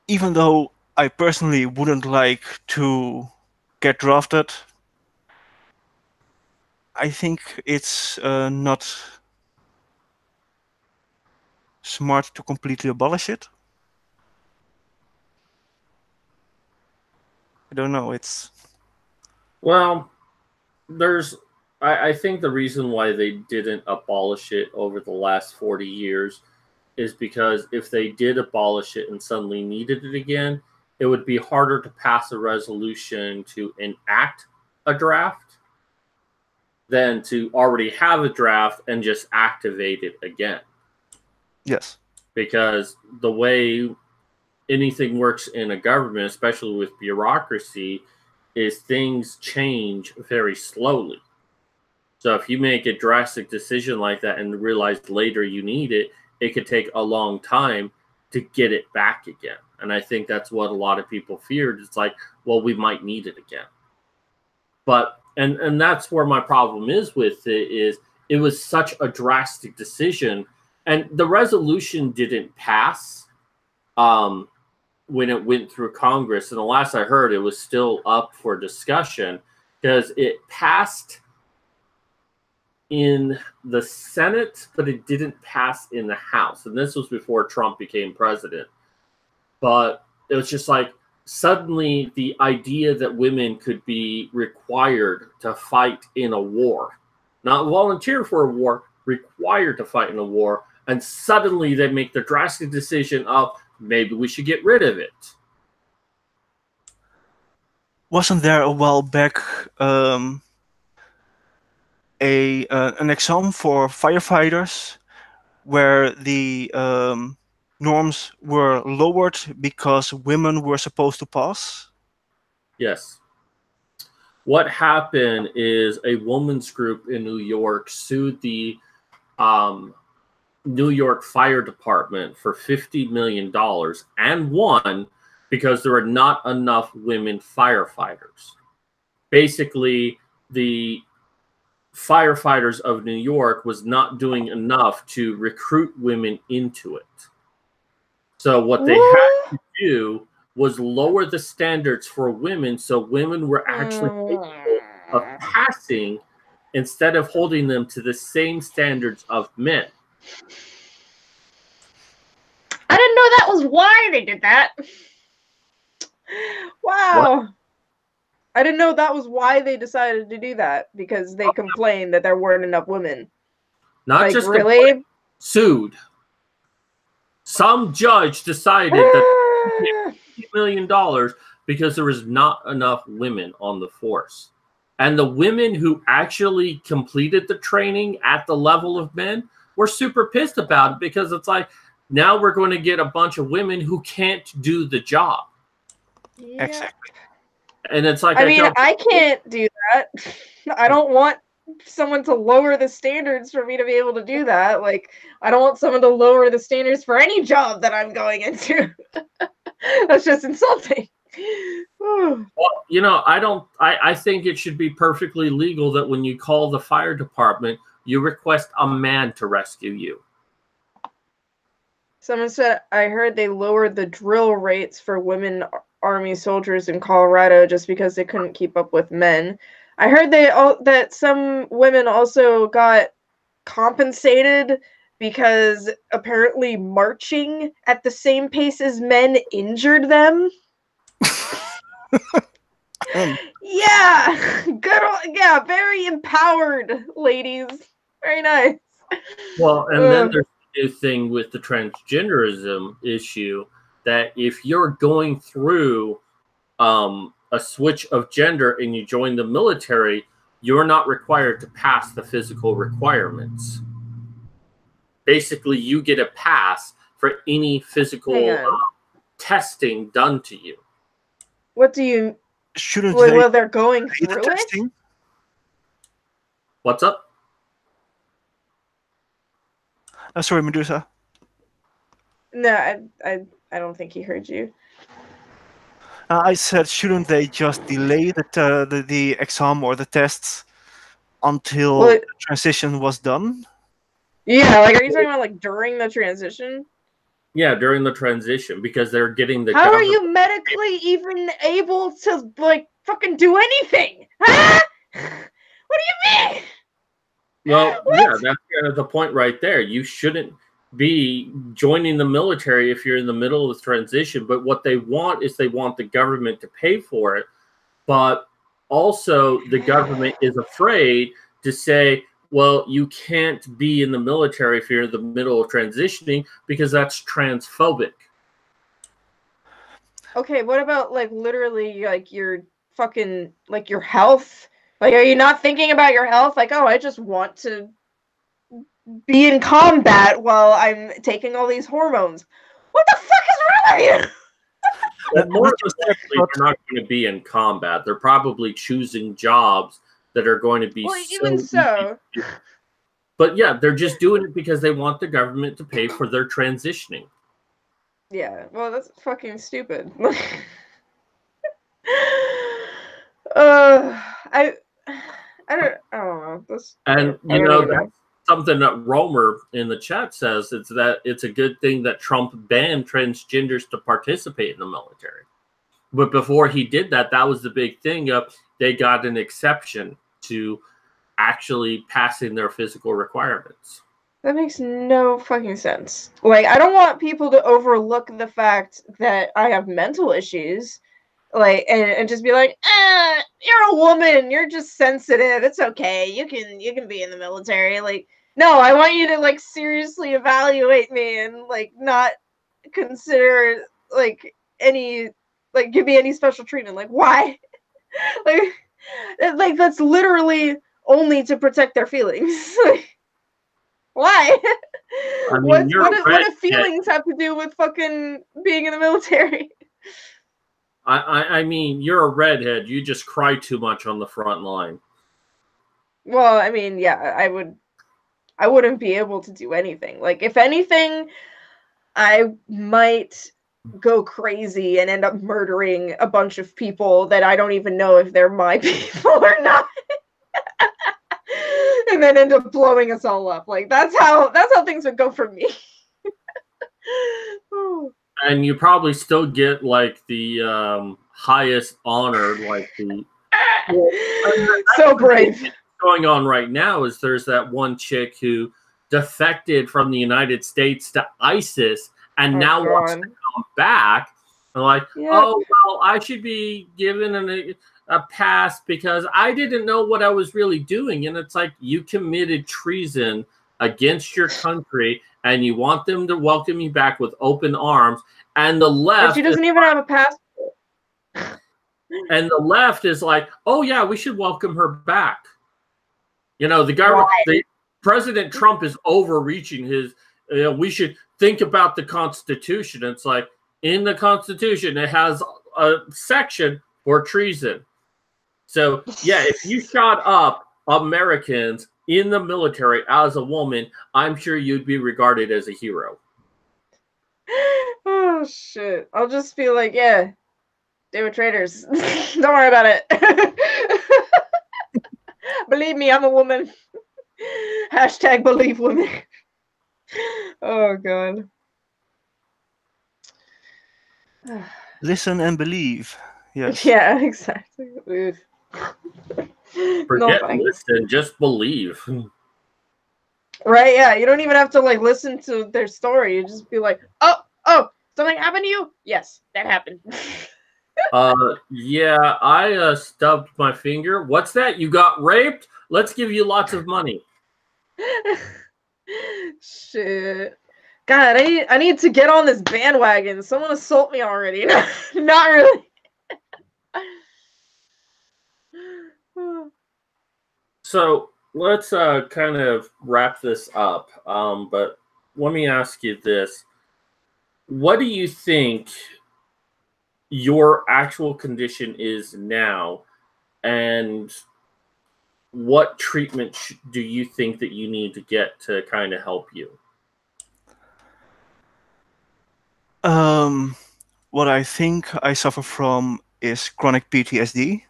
even though I personally wouldn't like to get drafted, I think it's not smart to completely abolish it. I don't know. It's well, I think the reason why they didn't abolish it over the last 40 years is because if they did abolish it and suddenly needed it again, it would be harder to pass a resolution to enact a draft than to already have a draft and just activate it again. yes. Because the way anything works in a government, especially with bureaucracy, is things change very slowly. So if you make a drastic decision like that and realize later you need it, it could take a long time to get it back again. And I think that's what a lot of people feared. It's like, well, we might need it again. But and that's where my problem is with it, is it was such a drastic decision. And the resolution didn't pass when it went through Congress. And the last I heard, it was still up for discussion, because it passed in the Senate, but it didn't pass in the House. And this was before Trump became president. But it was just like, suddenly the idea that women could be required to fight in a war, not volunteer for a war, required to fight in a war, and suddenly they make the drastic decision of maybe we should get rid of it. Wasn't there a while back an exam for firefighters where the norms were lowered because women were supposed to pass? Yes. What happened is a women's group in New York sued the New York Fire Department for $50 million and won, because there were not enough women firefighters. Basically, the firefighters of New York was not doing enough to recruit women into it. So what they had to do was lower the standards for women, so women were actually capable of passing instead of holding them to the same standards of men. I didn't know that was why they did that. Wow. What? I didn't know that was why they decided to do that, because they complained that there weren't enough women. Not like, just really sued. Some judge decided that $50 million because there was not enough women on the force. And the women who actually completed the training at the level of men were super pissed about it, because it's like, now we're going to get a bunch of women who can't do the job. Yeah. Exactly. And it's like, I mean, I can't do that. I don't want someone to lower the standards for me to be able to do that. Like, I don't want someone to lower the standards for any job that I'm going into. That's just insulting. Well, you know, I think it should be perfectly legal that when you call the fire department, you request a man to rescue you. Someone said, I heard they lowered the drill rates for women Army soldiers in Colorado just because they couldn't keep up with men. I heard that some women also got compensated because apparently marching at the same pace as men injured them. Yeah, good. Yeah, very empowered, ladies. Very nice. Well, and then there's the new thing with the transgenderism issue that if you're going through a switch of gender and you join the military, you're not required to pass the physical requirements. Basically, you get a pass for any physical testing done to you. What do you? Shouldn't well, they're going through testing? it. What's up? Sorry, Medusa. No, I don't think he heard you. I said, shouldn't they just delay the exam or the tests until the transition was done? Yeah, like, are you talking about like during the transition? Yeah, during the transition, because they're getting the. How are you medically even able to like fucking do anything? Huh? What do you mean? Well, yeah, that's kind of the point right there. You shouldn't be joining the military if you're in the middle of the transition. But what they want is they want the government to pay for it. But also the government is afraid to say, well, you can't be in the military if you're in the middle of transitioning because that's transphobic. Okay, what about like literally like your fucking like your health? Like, are you not thinking about your health? Like, oh, I just want to be in combat while I'm taking all these hormones. What the fuck is wrong with you? Well, more than likely, they're not going to be in combat. They're probably choosing jobs that are going to be even so. But yeah, they're just doing it because they want the government to pay for their transitioning. Yeah, well, that's fucking stupid. I don't know. That's something that Romer in the chat says. It's that it's a good thing that Trump banned transgenders to participate in the military. But before he did that, that was the big thing of they got an exception to actually passing their physical requirements. That makes no fucking sense. Like, I don't want people to overlook the fact that I have mental issues. Like, and just be like, you're a woman, you're just sensitive, it's okay, you can be in the military. Like, no, I want you to like seriously evaluate me and like not consider like any like give me any special treatment. Like, why? like that's literally only to protect their feelings. Like, why? I mean, what do feelings have to do with fucking being in the military? I mean, you're a redhead. You just cry too much on the front line. Well, I mean, yeah, I wouldn't be able to do anything. Like, if anything, I might go crazy and end up murdering a bunch of people that I don't even know if they're my people or not. And then end up blowing us all up. Like, that's how things would go for me. And you probably still get like the highest honor, like the so brave. Going on right now is there's that one chick who defected from the United States to ISIS and now wants to come back. And like, oh well, I should be given a pass because I didn't know what I was really doing. And it's like, you committed treason against your country and you want them to welcome you back with open arms. And the left, but she doesn't even have a passport. And the left is like, oh yeah, we should welcome her back. You know, the government, President Trump is overreaching his. We should think about the Constitution. It's like, in the Constitution, it has a section for treason. So yeah, if you shot up Americans in the military as a woman, I'm sure you'd be regarded as a hero. Oh shit! I'll just be like, yeah, they were traitors. Don't worry about it. Believe me, I'm a woman. Hashtag believe women. Oh god. Listen and believe. Yes. Yeah, exactly. Forget listen, just believe. Right? Yeah, you don't even have to like listen to their story. You just be like, oh, something happened to you? Yes, that happened. Yeah, I stubbed my finger. What's that? You got raped? Let's give you lots of money. Shit. God, I need to get on this bandwagon. Someone assault me already. Not really. So let's kind of wrap this up. But let me ask you this: what do you think your actual condition is now, and what treatment do you think that you need to get to kind of help you? What I think I suffer from is chronic PTSD.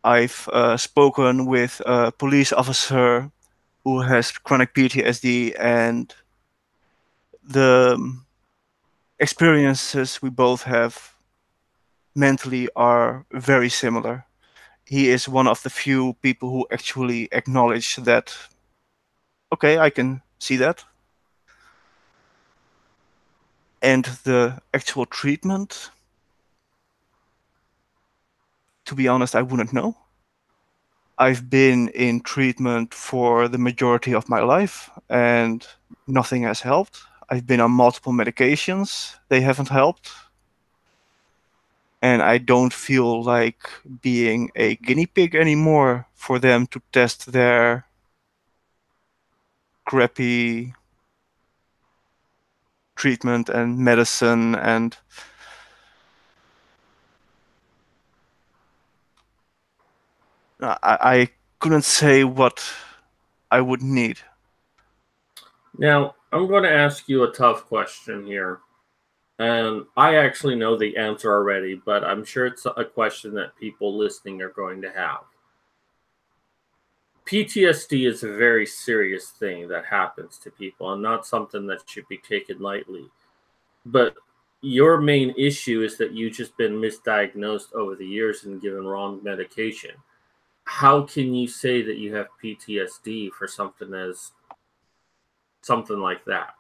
I've spoken with a police officer who has chronic PTSD, and the experiences we both have mentally are very similar. He is one of the few people who actually acknowledge that, okay, I can see that. And the actual treatment, to be honest, I wouldn't know. I've been in treatment for the majority of my life and nothing has helped. I've been on multiple medications, they haven't helped. And I don't feel like being a guinea pig anymore for them to test their crappy treatment and medicine. And I couldn't say what I would need. Now, I'm going to ask you a tough question here. And I actually know the answer already, but I'm sure it's a question that people listening are going to have. PTSD is a very serious thing that happens to people and not something that should be taken lightly. But your main issue is that you've just been misdiagnosed over the years and given wrong medication. How can you say that you have PTSD for something like that?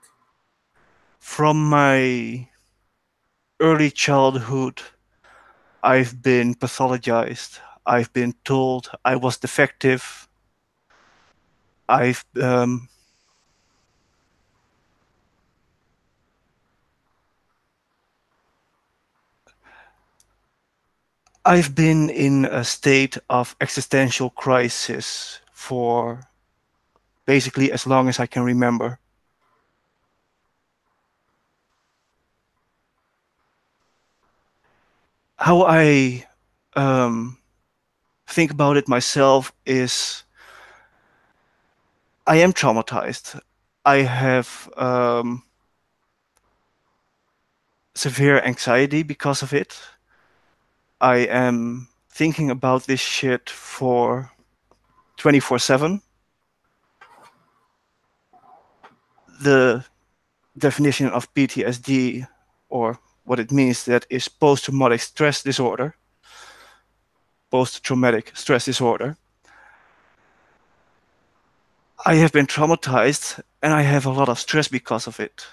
From my early childhood, I've been pathologized. I've been told I was defective. I've I've been in a state of existential crisis for basically as long as I can remember. How I think about it myself is I am traumatized. I have severe anxiety because of it. I am thinking about this shit for 24/7. The definition of PTSD, or what it means, that is post-traumatic stress disorder. Post-traumatic stress disorder. I have been traumatized and I have a lot of stress because of it.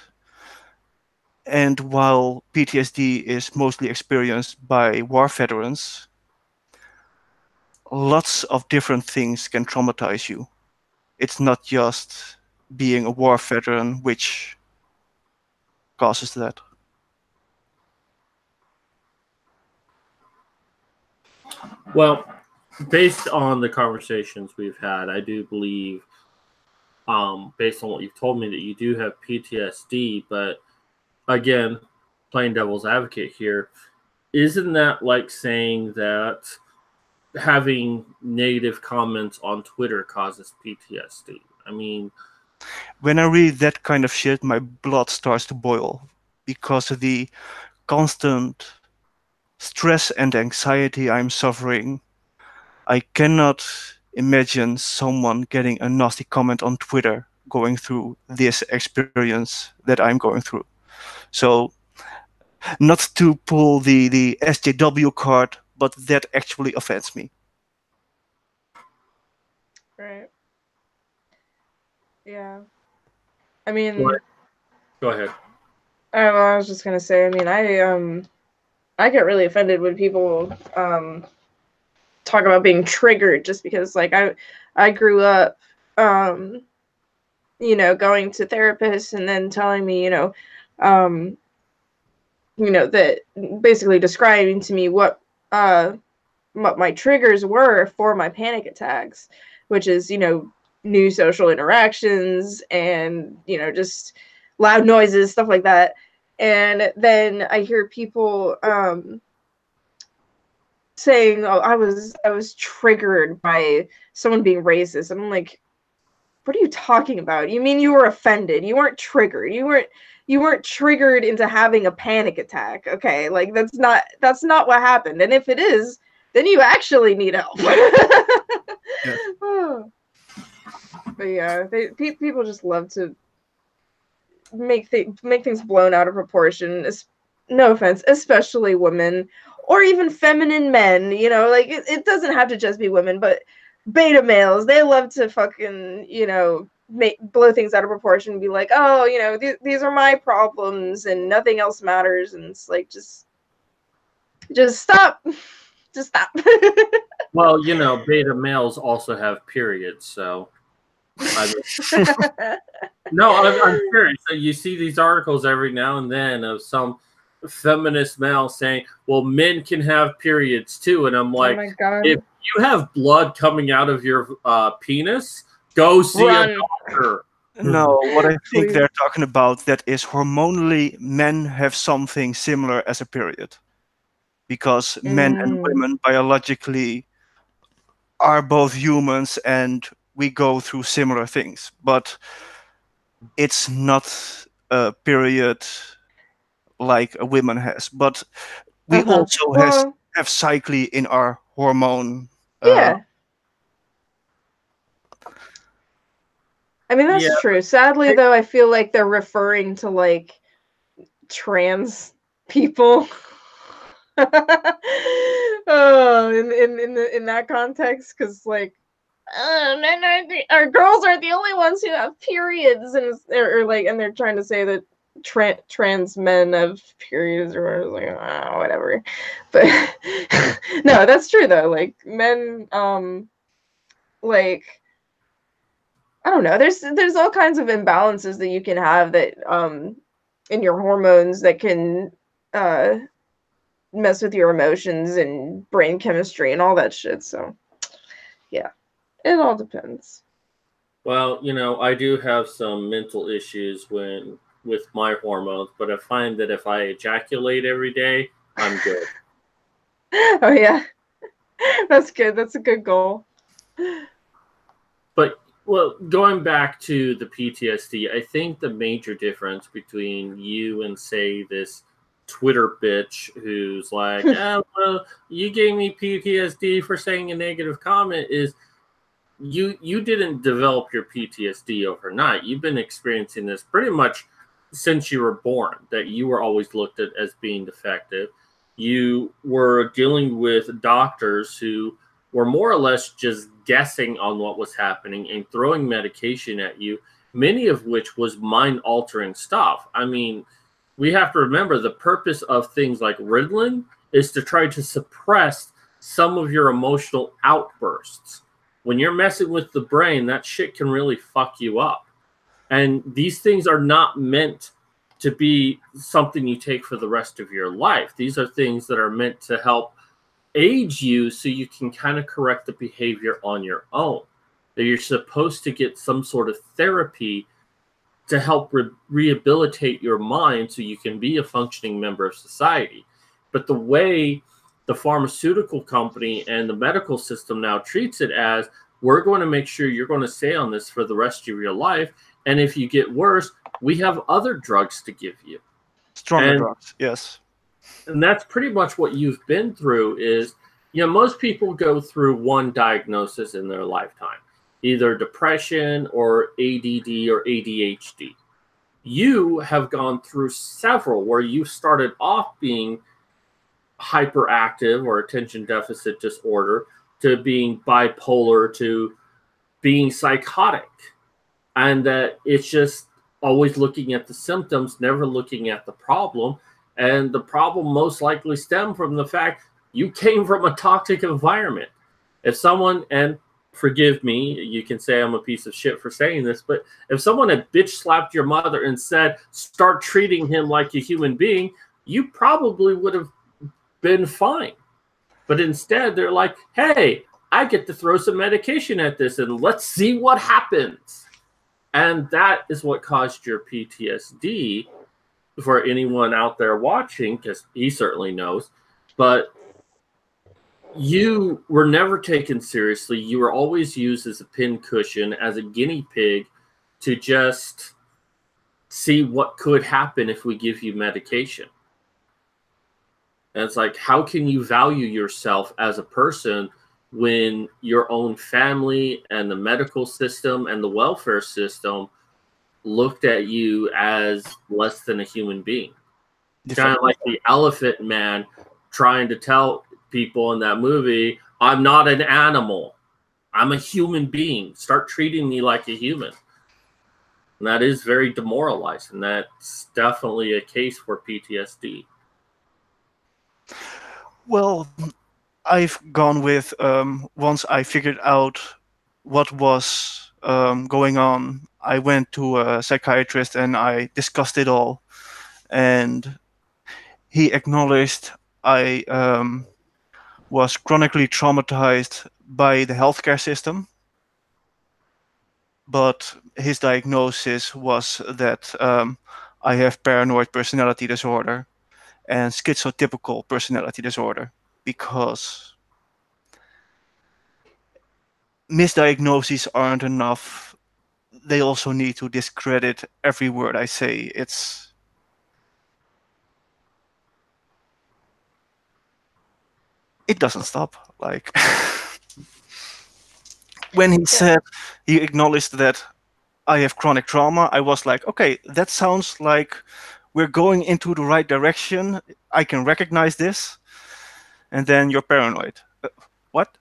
And while PTSD is mostly experienced by war veterans, lots of different things can traumatize you. It's not just being a war veteran which causes that. Well, based on the conversations we've had, I do believe, based on what you've told me, that you do have PTSD. But again, playing devil's advocate here, isn't that like saying that having negative comments on Twitter causes PTSD? I mean, When I read that kind of shit, my blood starts to boil because of the constant stress and anxiety I'm suffering. I cannot imagine someone getting a nasty comment on Twitter going through this experience that I'm going through. So, not to pull the SJW card, but that actually offends me. Right. Yeah. I mean, go ahead. I was just gonna say. I mean, I I get really offended when people talk about being triggered just because, like, I grew up, you know, going to therapists and then telling me, you know, that basically describing to me what my triggers were for my panic attacks, which is, you know, new social interactions and, you know, just loud noises, stuff like that. And then I hear people saying, "Oh, I was triggered by someone being racist," and I'm like, "What are you talking about? You mean you were offended? You weren't triggered. You weren't triggered into having a panic attack. Okay, like that's not what happened. And if it is, then you actually need help." Yes. Oh. But yeah, people just love to make things blown out of proportion. No offense, especially women or even feminine men. You know, like it doesn't have to just be women, but beta males, they love to fucking, you know, blow things out of proportion and be like, oh, you know, these are my problems and nothing else matters. And it's like, just stop. Just stop. Well, you know, beta males also have periods, so. No, I'm serious. So you see these articles every now and then of some feminist male saying, well, men can have periods too. And I'm like, oh my God. If you have blood coming out of your penis, go see Run. a doctor. No, what I think Please. they're talking about, that is hormonally men have something similar as a period. Because men and women biologically are both humans and we go through similar things. But it's not a period like a woman has. But we also have cycle in our hormone. Yeah. I mean, that's true. Sadly, though, I feel like they're referring to, like, trans people. Oh, in that context, because, like, our girls are the only ones who have periods, and or like, and they're trying to say that trans men have periods, or like, whatever. But no, that's true though. Like men, like, I don't know. There's all kinds of imbalances that you can have that in your hormones that can mess with your emotions and brain chemistry and all that shit. So yeah, it all depends. Well, you know, I do have some mental issues with my hormones, but I find that if I ejaculate every day, I'm good. Oh yeah, that's good. That's a good goal. But well, going back to the PTSD, I think the major difference between you and, say, this Twitter bitch who's like, oh, well, you gave me PTSD for saying a negative comment is you didn't develop your PTSD overnight. You've been experiencing this pretty much since you were born, that you were always looked at as being defective. You were dealing with doctors who were more or less just guessing on what was happening and throwing medication at you, many of which was mind-altering stuff. I mean, we have to remember the purpose of things like Ritalin is to try to suppress some of your emotional outbursts. When you're messing with the brain, that shit can really fuck you up. And these things are not meant to be something you take for the rest of your life. These are things that are meant to help aid you so you can kind of correct the behavior on your own. That you're supposed to get some sort of therapy to help rehabilitate your mind so you can be a functioning member of society. But the way the pharmaceutical company and the medical system now treats it as, we're going to make sure you're going to stay on this for the rest of your life. And if you get worse, we have other drugs to give you. Stronger drugs, yes. And that's pretty much what you've been through is, you know, most people go through one diagnosis in their lifetime, either depression or ADD or ADHD. You have gone through several where you started off being hyperactive or attention deficit disorder to being bipolar to being psychotic. And that it's just always looking at the symptoms, never looking at the problem. And the problem most likely stemmed from the fact you came from a toxic environment. If someone, and forgive me, you can say I'm a piece of shit for saying this, but if someone had bitch slapped your mother and said, start treating him like a human being, you probably would have been fine. But instead, they're like, hey, I get to throw some medication at this and let's see what happens. And that is what caused your PTSD, for anyone out there watching, because he certainly knows. But you were never taken seriously. You were always used as a pincushion, as a guinea pig, to just see what could happen if we give you medication. And it's like, how can you value yourself as a person when your own family and the medical system and the welfare system looked at you as less than a human being? Kind of like the Elephant Man trying to tell people in that movie, I'm not an animal. I'm a human being. Start treating me like a human. And that is very demoralizing. That's definitely a case for PTSD. Well, I've gone with, once I figured out what was going on, I went to a psychiatrist and I discussed it all. And he acknowledged I was chronically traumatized by the healthcare system. But his diagnosis was that I have paranoid personality disorder and schizotypical personality disorder, because misdiagnoses aren't enough. They also need to discredit every word I say. It doesn't stop. Like when he said, he acknowledged that I have chronic trauma, I was like, okay, that sounds like we're going into the right direction. I can recognize this. And then you're paranoid. What?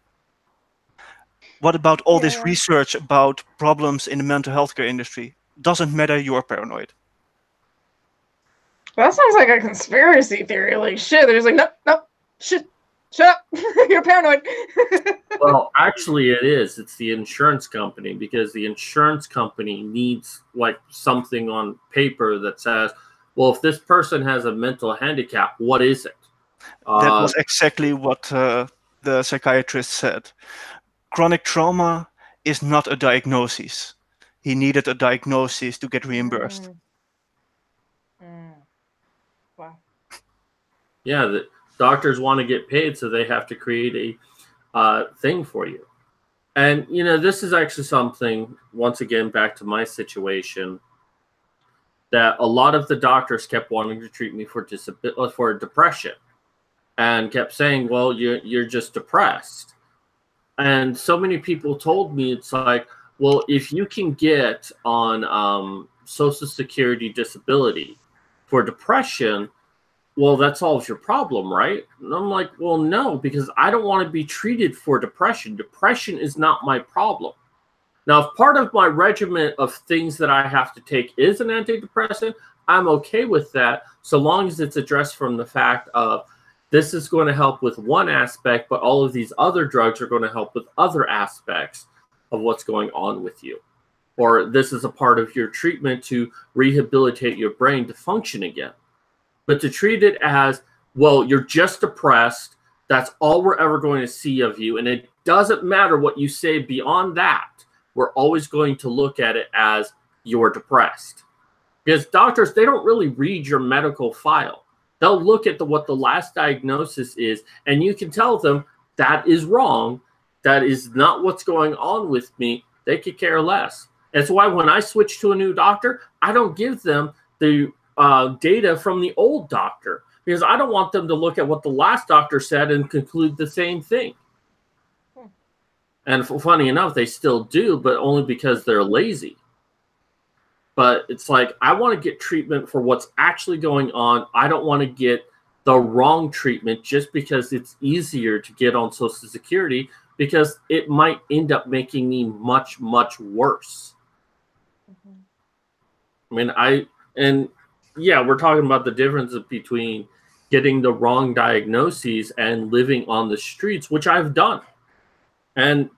What about all this research about problems in the mental health care industry? Doesn't matter, you're paranoid. That sounds like a conspiracy theory. Like, shit, they're just like, no, shit, shut up. You're paranoid. Well, actually it is. It's the insurance company, because the insurance company needs like something on paper that says, well, if this person has a mental handicap, what is it? That was exactly what the psychiatrist said. Chronic trauma is not a diagnosis. He needed a diagnosis to get reimbursed. Wow. Yeah, the doctors want to get paid, so they have to create a thing for you. And, you know, this is actually something, once again, back to my situation, that a lot of the doctors kept wanting to treat me for depression, and kept saying, well, you're just depressed. And so many people told me, it's like, well, if you can get on Social Security disability for depression, well, that solves your problem, right? And I'm like, well, no, because I don't want to be treated for depression. Depression is not my problem. Now, if part of my regimen of things that I have to take is an antidepressant, I'm okay with that, so long as it's addressed from the fact of, this is going to help with one aspect, but all of these other drugs are going to help with other aspects of what's going on with you. Or this is a part of your treatment to rehabilitate your brain to function again. But to treat it as, well, you're just depressed, that's all we're ever going to see of you, and it doesn't matter what you say beyond that, we're always going to look at it as you're depressed. Because doctors, they don't really read your medical file. They'll look at what the last diagnosis is, and you can tell them that is wrong. That is not what's going on with me. They could care less. That's why when I switch to a new doctor, I don't give them the data from the old doctor, because I don't want them to look at what the last doctor said and conclude the same thing. And funny enough, they still do, but only because they're lazy. But it's like, I want to get treatment for what's actually going on. I don't want to get the wrong treatment just because it's easier to get on Social Security, because it might end up making me much, much worse. I mean, and yeah, we're talking about the difference between getting the wrong diagnoses and living on the streets, which I've done. And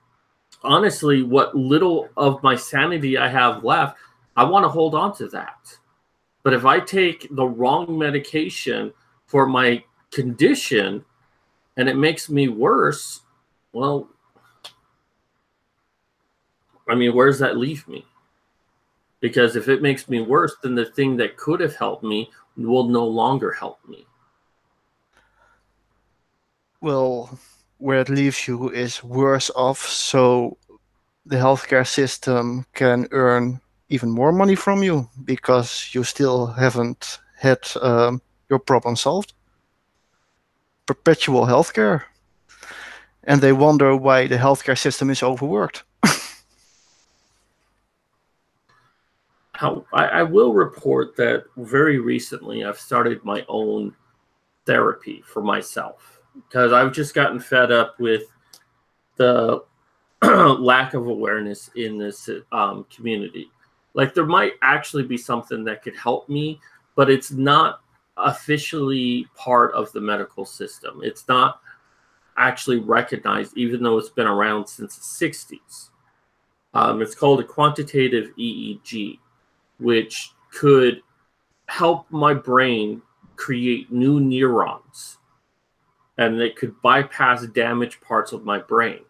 honestly, what little of my sanity I have left, I want to hold on to that. But if I take the wrong medication for my condition and it makes me worse, well, I mean, where does that leave me? Because if it makes me worse, then the thing that could have helped me will no longer help me. Well, where it leaves you is worse off, so the healthcare system can earn even more money from you because you still haven't had your problem solved. Perpetual healthcare. And they wonder why the healthcare system is overworked. I will report that very recently I've started my own therapy for myself because I've just gotten fed up with the lack of awareness in this community. Like there might actually be something that could help me, but it's not officially part of the medical system. It's not actually recognized, even though it's been around since the 60s. It's called a quantitative EEG, which could help my brain create new neurons, and it could bypass damaged parts of my brain.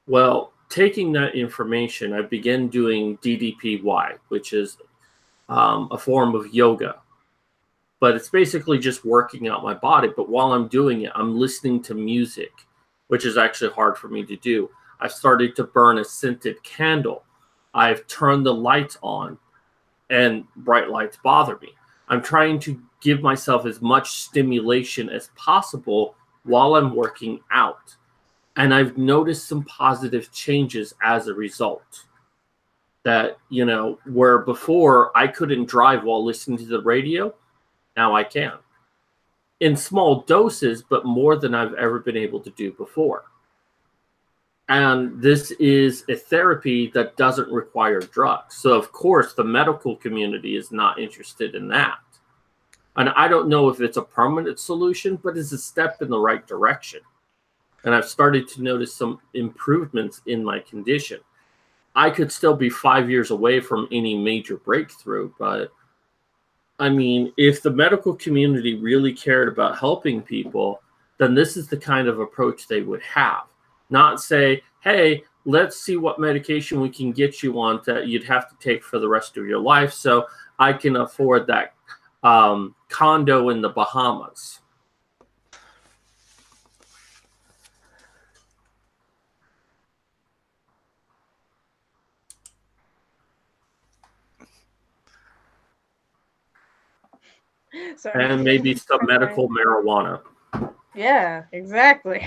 Well, taking that information, I began doing DDPY, which is a form of yoga. But it's basically just working out my body. But while I'm doing it, I'm listening to music, which is actually hard for me to do. I've started to burn a scented candle. I've turned the lights on, and bright lights bother me. I'm trying to give myself as much stimulation as possible while I'm working out. And I've noticed some positive changes as a result. That, you know, where before I couldn't drive while listening to the radio, now I can. In small doses, but more than I've ever been able to do before. And this is a therapy that doesn't require drugs. So, of course, the medical community is not interested in that. And I don't know if it's a permanent solution, but it's a step in the right direction. And I've started to notice some improvements in my condition. I could still be 5 years away from any major breakthrough, but I mean, if the medical community really cared about helping people, then this is the kind of approach they would have. Not say, hey, let's see what medication we can get you on that you'd have to take for the rest of your life so I can afford that condo in the Bahamas. Sorry. And maybe some medical marijuana. Yeah, exactly.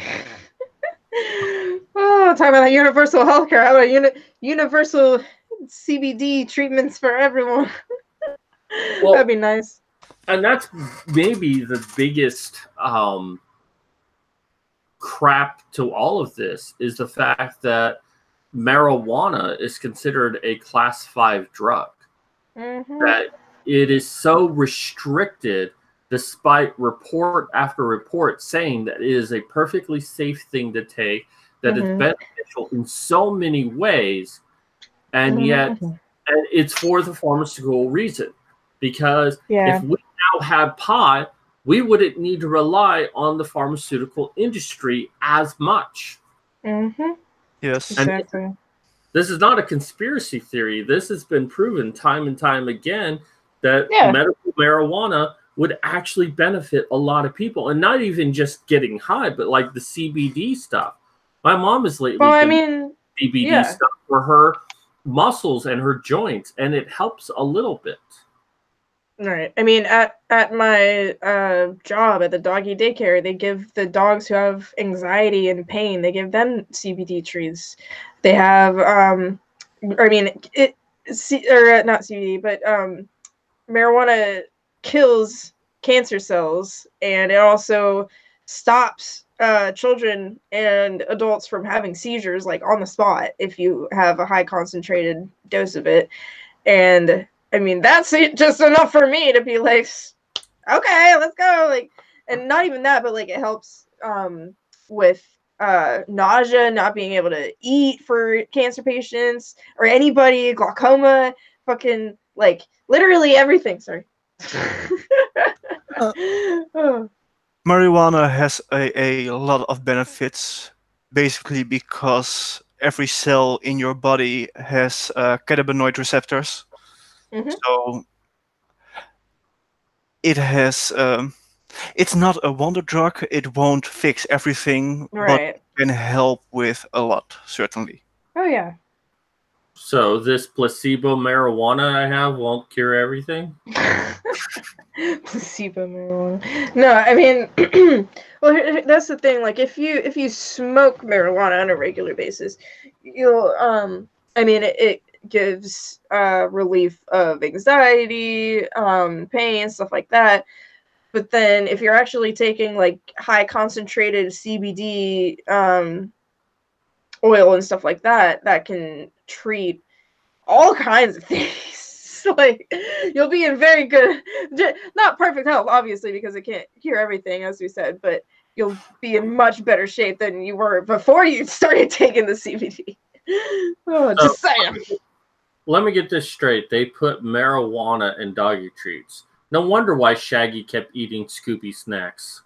Oh, talking about universal healthcare. How about universal CBD treatments for everyone? Well, that'd be nice. And that's maybe the biggest crap to all of this is the fact that marijuana is considered a class 5 drug. That it is so restricted despite report after report saying that it is a perfectly safe thing to take, that it's beneficial in so many ways, and yet and it's for the pharmaceutical reason. Because if we now had pot, we wouldn't need to rely on the pharmaceutical industry as much. Yes. Exactly. And this is not a conspiracy theory. This has been proven time and time again that medical marijuana would actually benefit a lot of people, and not even just getting high, but like the CBD stuff. My mom has lately done CBD stuff for her muscles and her joints, and it helps a little bit. Right. I mean, at my job at the doggy daycare, they give the dogs who have anxiety and pain, they give them CBD trees. They have, not CBD, but marijuana kills cancer cells, and it also stops children and adults from having seizures, like on the spot, if you have a high concentrated dose of it. And I mean, that's just enough for me to be like, okay, let's go. Like, and not even that, but like it helps with nausea, not being able to eat for cancer patients or anybody, glaucoma, fucking like literally everything. Sorry. Marijuana has a lot of benefits, basically because every cell in your body has cannabinoid receptors. Mhm. So it has. It's not a wonder drug. It won't fix everything, but Right. it can help with a lot, certainly. Oh yeah. So this placebo marijuana I have won't cure everything? Placebo marijuana. No, I mean, well, that's the thing. Like, if you smoke marijuana on a regular basis, you'll I mean, it gives relief of anxiety, pain, stuff like that. But then, if you're actually taking like high concentrated CBD oil and stuff like that, that can treat all kinds of things. Like, you'll be in very good, not perfect health, obviously, because it can't cure everything, as we said, but you'll be in much better shape than you were before you started taking the CBD. Oh, just saying. Let me get this straight. They put marijuana in doggy treats. No wonder why Shaggy kept eating Scooby snacks.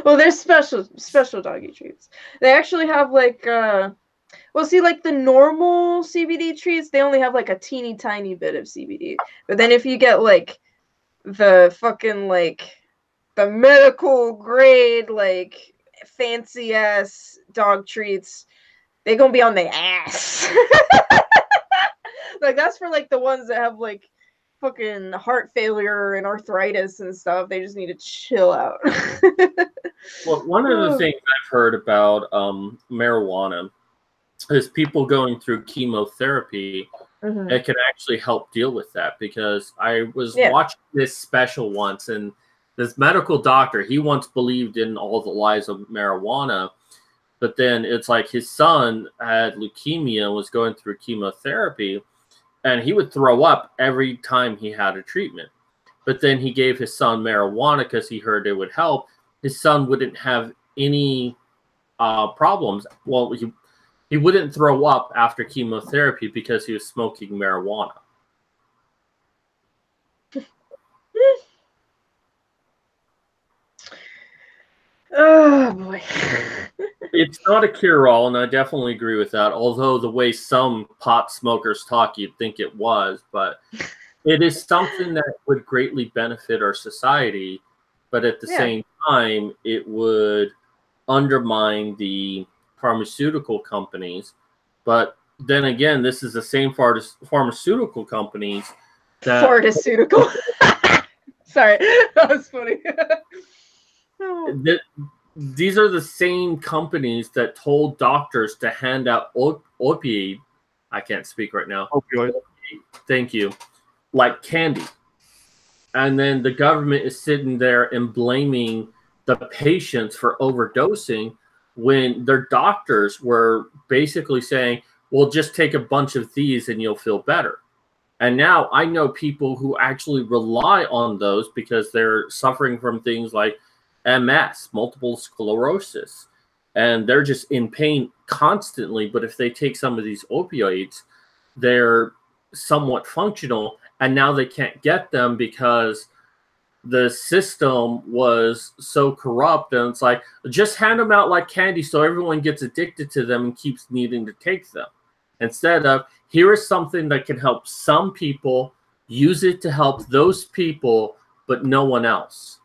Well, there's special doggy treats. They actually have like well, see, like the normal CBD treats, they only have like a teeny tiny bit of CBD. But then if you get like the fucking like the medical grade like fancy ass dog treats, they gonna be on the ass. Like that's for like the ones that have like fucking heart failure and arthritis and stuff. They just need to chill out. Well, one of the things I've heard about marijuana is people going through chemotherapy. Mhm. It can actually help deal with that, because I was Yeah. watching this special once, and this medical doctor, he once believed in all the lies of marijuana, but then it's like his son had leukemia, was going through chemotherapy, and he would throw up every time he had a treatment. But then he gave his son marijuana because he heard it would help. His son wouldn't have any problems. Well, he wouldn't throw up after chemotherapy because he was smoking marijuana. Oh boy. It's not a cure-all, and I definitely agree with that. Although the way some pot smokers talk, you'd think it was, but it is something that would greatly benefit our society. But at the same time, it would undermine the pharmaceutical companies. But then again, this is the same pharmaceutical companies that Pharmaceutical. Sorry, that was funny. these are the same companies that told doctors to hand out opioid. I can't speak right now. Opioid. Thank you. Like candy. And then the government is sitting there and blaming the patients for overdosing when their doctors were basically saying, well, just take a bunch of these and you'll feel better. And now I know people who actually rely on those because they're suffering from things like MS, multiple sclerosis, and they're just in pain constantly. But if they take some of these opioids, they're somewhat functional, and now they can't get them because the system was so corrupt. And it's like, just hand them out like candy so everyone gets addicted to them and keeps needing to take them, instead of, here is something that can help some people, use it to help those people, but no one else.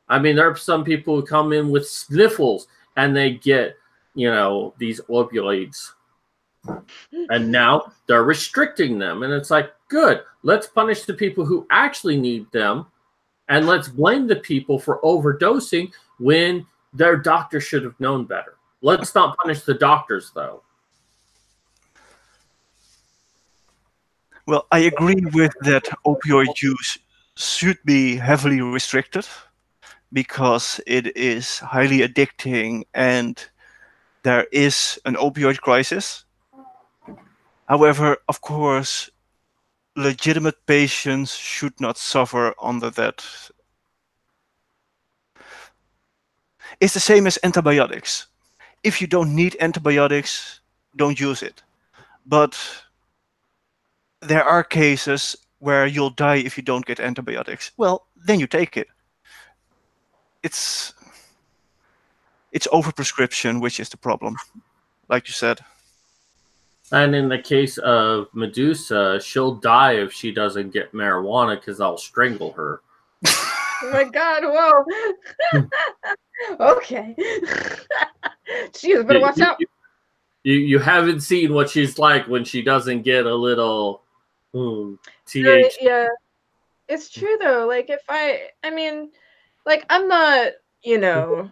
I mean, there are some people who come in with sniffles and they get, these opioids. And now they're restricting them. And it's like, good, let's punish the people who actually need them. And let's blame the people for overdosing when their doctor should have known better. Let's not punish the doctors, though. Well, I agree with that opioid use should be heavily restricted because it is highly addicting and there is an opioid crisis. However, of course, legitimate patients should not suffer under that. It's the same as antibiotics. If you don't need antibiotics, don't use it. But there are cases where you'll die if you don't get antibiotics. Well, then you take it. It's overprescription, which is the problem, like you said. And in the case of Medusa, she'll die if she doesn't get marijuana because I'll strangle her. Oh my God! Whoa. Okay. Jeez, better watch out. You haven't seen what she's like when she doesn't get a little TH. Yeah, it's true though. Like if I mean, like I'm not, you know,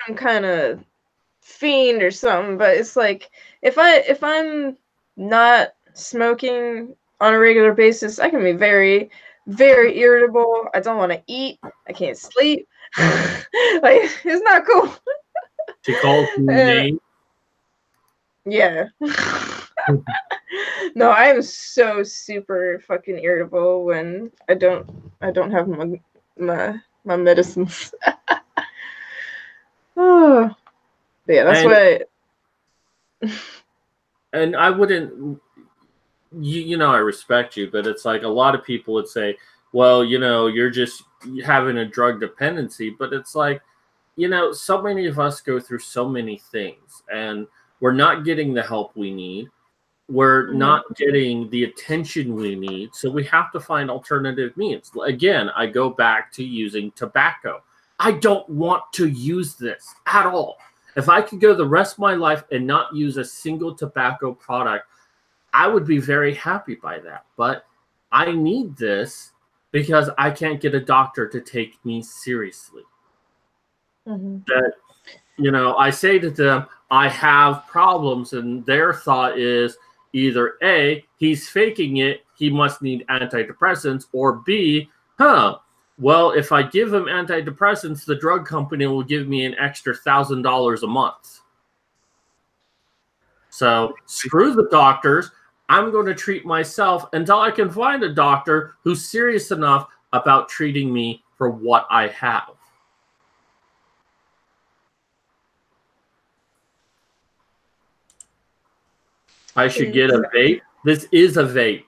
some kind of fiend or something, but it's like if I'm not smoking on a regular basis, I can be very, very irritable. I don't want to eat. I can't sleep. Like it's not cool. She calls you names. Yeah. No, I am so super fucking irritable when I don't have my medicines. Oh. But yeah, that's why. And I wouldn't, you know, I respect you, but it's like a lot of people would say, well, you know, you're just having a drug dependency. But it's like, you know, so many of us go through so many things and we're not getting the help we need. We're not getting the attention we need. So we have to find alternative means. Again, I go back to using tobacco. I don't want to use this at all. If I could go the rest of my life and not use a single tobacco product, I would be very happy by that. But I need this because I can't get a doctor to take me seriously. That, you know, I say to them, I have problems, and their thought is either A, he's faking it, he must need antidepressants, or B, well, if I give him antidepressants, the drug company will give me an extra $1,000 a month. So screw the doctors. I'm going to treat myself until I can find a doctor who's serious enough about treating me for what I have. I should get a vape. This is a vape.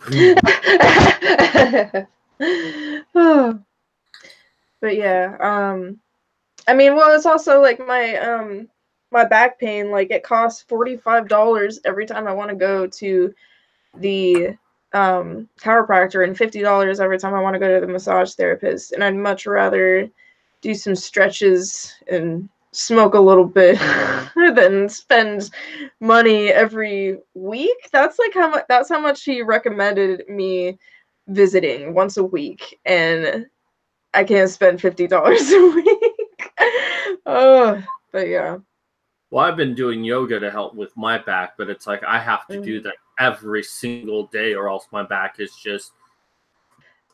But yeah, I mean, well, it's also like my my back pain. Like it costs $45 every time I want to go to the chiropractor, and $50 every time I want to go to the massage therapist. And I'd much rather do some stretches and smoke a little bit than spend money every week. That's like how much. That's how much he recommended me visiting once a week, and I can't spend $50 a week. Oh, but yeah. Well, I've been doing yoga to help with my back, but it's like I have to do that every single day, or else my back is just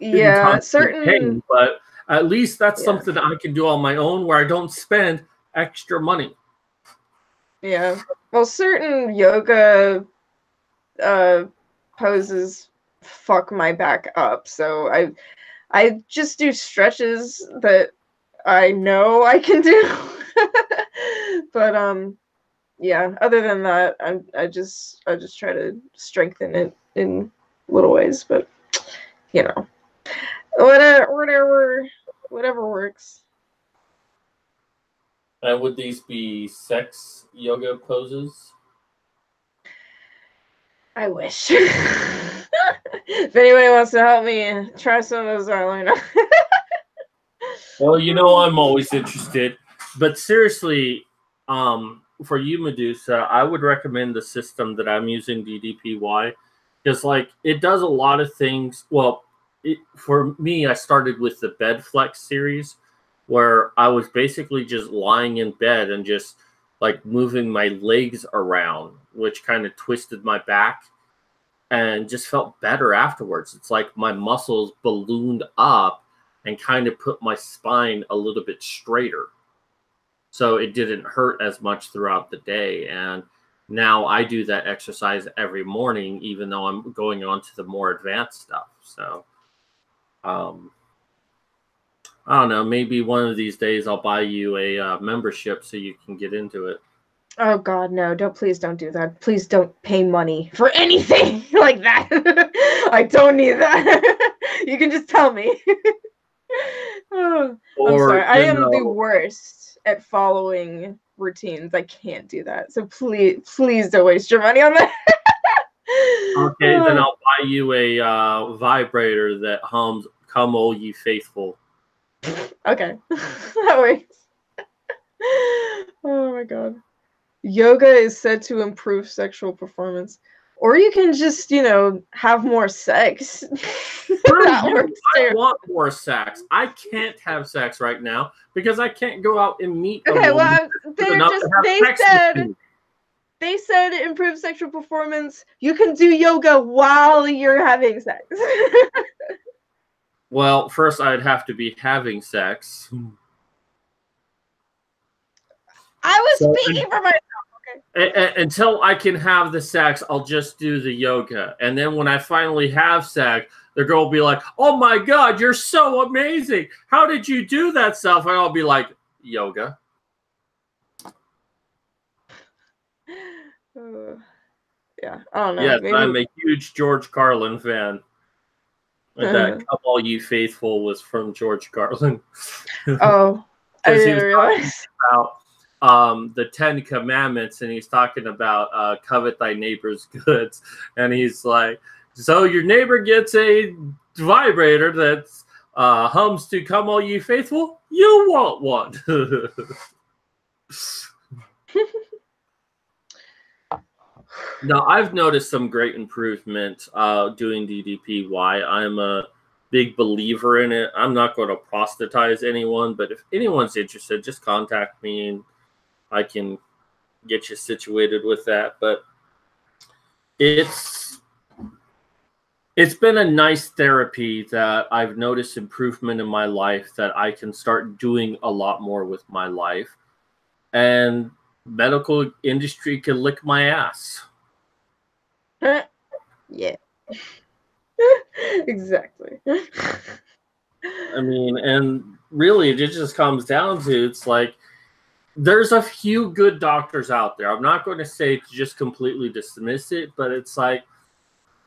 certain pain. But at least that's something I can do on my own, where I don't spend extra money. Yeah. Well, certain yoga poses fuck my back up, so I just do stretches that I know I can do. But yeah, other than that, I just try to strengthen it in little ways, but you know, whatever works. And would these be sex yoga poses? I wish. If anybody wants to help me try some of those, Arlena. Well, you know, I'm always interested. But seriously, for you, Medusa, I would recommend the system that I'm using, DDPY, because like it does a lot of things. Well, for me, I started with the Bed Flex series, where I was basically just lying in bed and just like moving my legs around, which kind of twisted my back and just felt better afterwards. It's like my muscles ballooned up and kind of put my spine a little bit straighter. So it didn't hurt as much throughout the day. And now I do that exercise every morning, even though I'm going on to the more advanced stuff. So, I don't know. Maybe one of these days I'll buy you a membership so you can get into it. Oh God, no! Please don't do that. Please don't pay money for anything like that. I don't need that. You can just tell me. Oh, I'm sorry. I am the worst at following routines. I can't do that. So please don't waste your money on that. Okay, then I'll buy you a vibrator that hums "Come All Ye Faithful." Okay, that works. Oh my God. Yoga is said to improve sexual performance. Or you can just, have more sex. That works too. I want more sex. I can't have sex right now because I can't go out and meet a Okay, woman well, they said improve sexual performance. You can do yoga while you're having sex. Well, first I'd have to be having sex. I was speaking for myself. Until I can have the sex, I'll just do the yoga. And then when I finally have sex, the girl will be like, "Oh my God, you're so amazing. How did you do that stuff?" And I'll be like, "Yoga." Yeah, I don't know. Yes, maybe... I'm a huge George Carlin fan. That "Come All You Faithful" was from George Carlin. Oh, I didn't realize. About the 10 Commandments, and he's talking about covet thy neighbor's goods, and he's like, so your neighbor gets a vibrator that hums to "Come All You Faithful," you want one. Now, I've noticed some great improvement doing DDPY. I'm a big believer in it. I'm not going to proselytize anyone, but if anyone's interested, just contact me and I can get you situated with that. But it's been a nice therapy that I've noticed improvement in my life, that I can start doing a lot more with my life. And medical industry can lick my ass. Yeah. Exactly. I mean, and really it just comes down to, it's like, there's a few good doctors out there. I'm not going to say to just completely dismiss it, but it's like,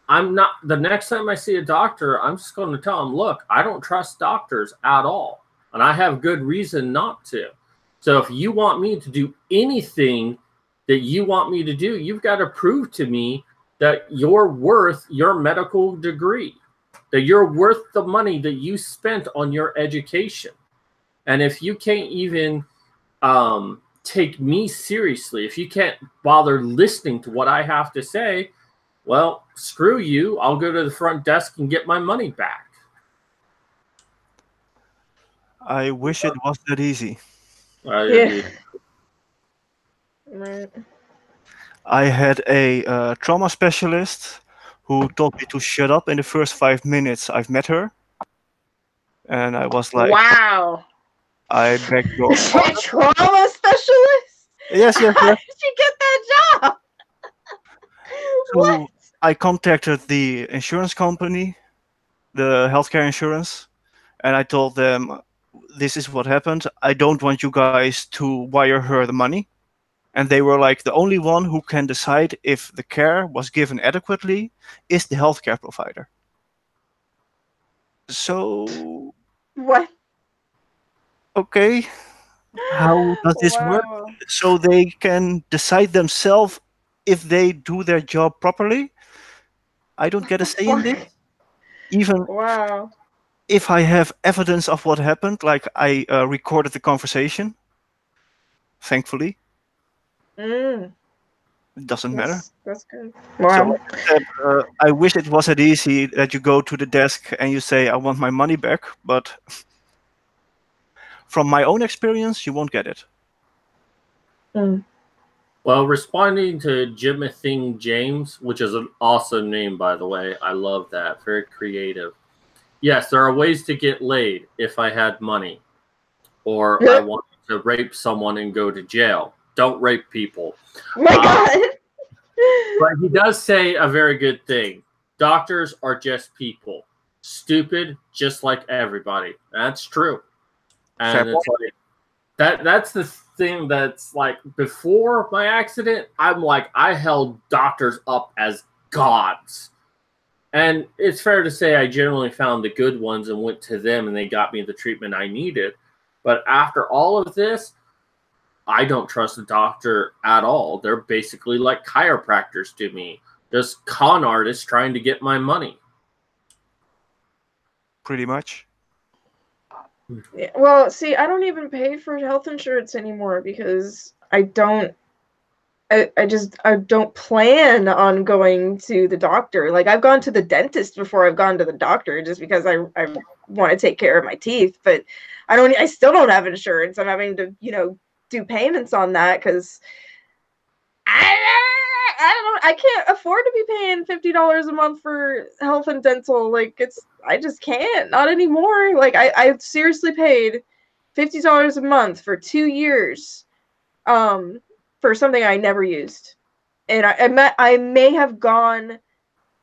the next time I see a doctor, I'm just going to tell them, look, I don't trust doctors at all. And I have good reason not to. So if you want me to do anything that you want me to do, you've got to prove to me that you're worth your medical degree, that you're worth the money that you spent on your education. And if you can't even take me seriously, if you can't bother listening to what I have to say, well, screw you. I'll go to the front desk and get my money back. I wish it was that easy. Yeah. Right. I had a trauma specialist who told me to shut up in the first 5 minutes I've met her. And I was like, wow. I beg your pardon. Trauma specialist? Yes. How did you get that job? So what? I contacted the insurance company, the healthcare insurance, and I told them, this is what happened. I don't want you guys to wire her the money. And they were like, the only one who can decide if the care was given adequately is the healthcare provider. So... What? Okay. How does this work? So they can decide themselves if they do their job properly? I don't get a say in this. Even if I have evidence of what happened, like I recorded the conversation, thankfully. It doesn't matter. That's good. Wow. So I wish it was that easy that you go to the desk and you say, I want my money back, but from my own experience, you won't get it. Well, responding to Jimothy James, which is an awesome name, by the way. I love that. Very creative. Yes, there are ways to get laid if I had money. Or I wanted to rape someone and go to jail. Don't rape people. My God. But he does say a very good thing. Doctors are just people. Stupid, just like everybody. That's true. And it's like that's the thing that's like before my accident, I'm like I held doctors up as gods. And it's fair to say I generally found the good ones and went to them and they got me the treatment I needed. But after all of this, I don't trust a doctor at all. They're basically like chiropractors to me. Just con artists trying to get my money. Pretty much. Yeah, well, see, I don't even pay for health insurance anymore because I don't plan on going to the doctor. Like I've gone to the dentist before I've gone to the doctor just because I want to take care of my teeth, but I still don't have insurance. I'm having to, do payments on that because I can't afford to be paying $50 a month for health and dental. Like I just can't, not anymore. Like I seriously paid $50 a month for 2 years, for something I never used. And I may have gone